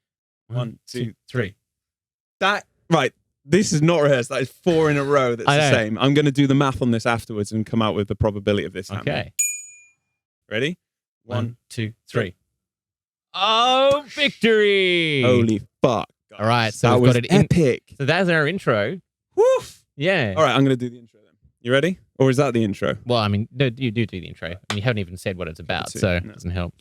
1, 2, 3. Right. This is not rehearsed. That is 4 in a row that's the same. I'm going to do the math on this afterwards and come out with the probability of this happening. Okay. Ready? 1, 2, 3. Oh, victory! Holy fuck. Guys. All right, so we've got it epic. So that's our intro. Woof! Yeah. All right, I'm going to do the intro then. You ready? Or is that the intro? Well, I mean, no, you do the intro. I mean, you haven't even said what it's about, so it doesn't help.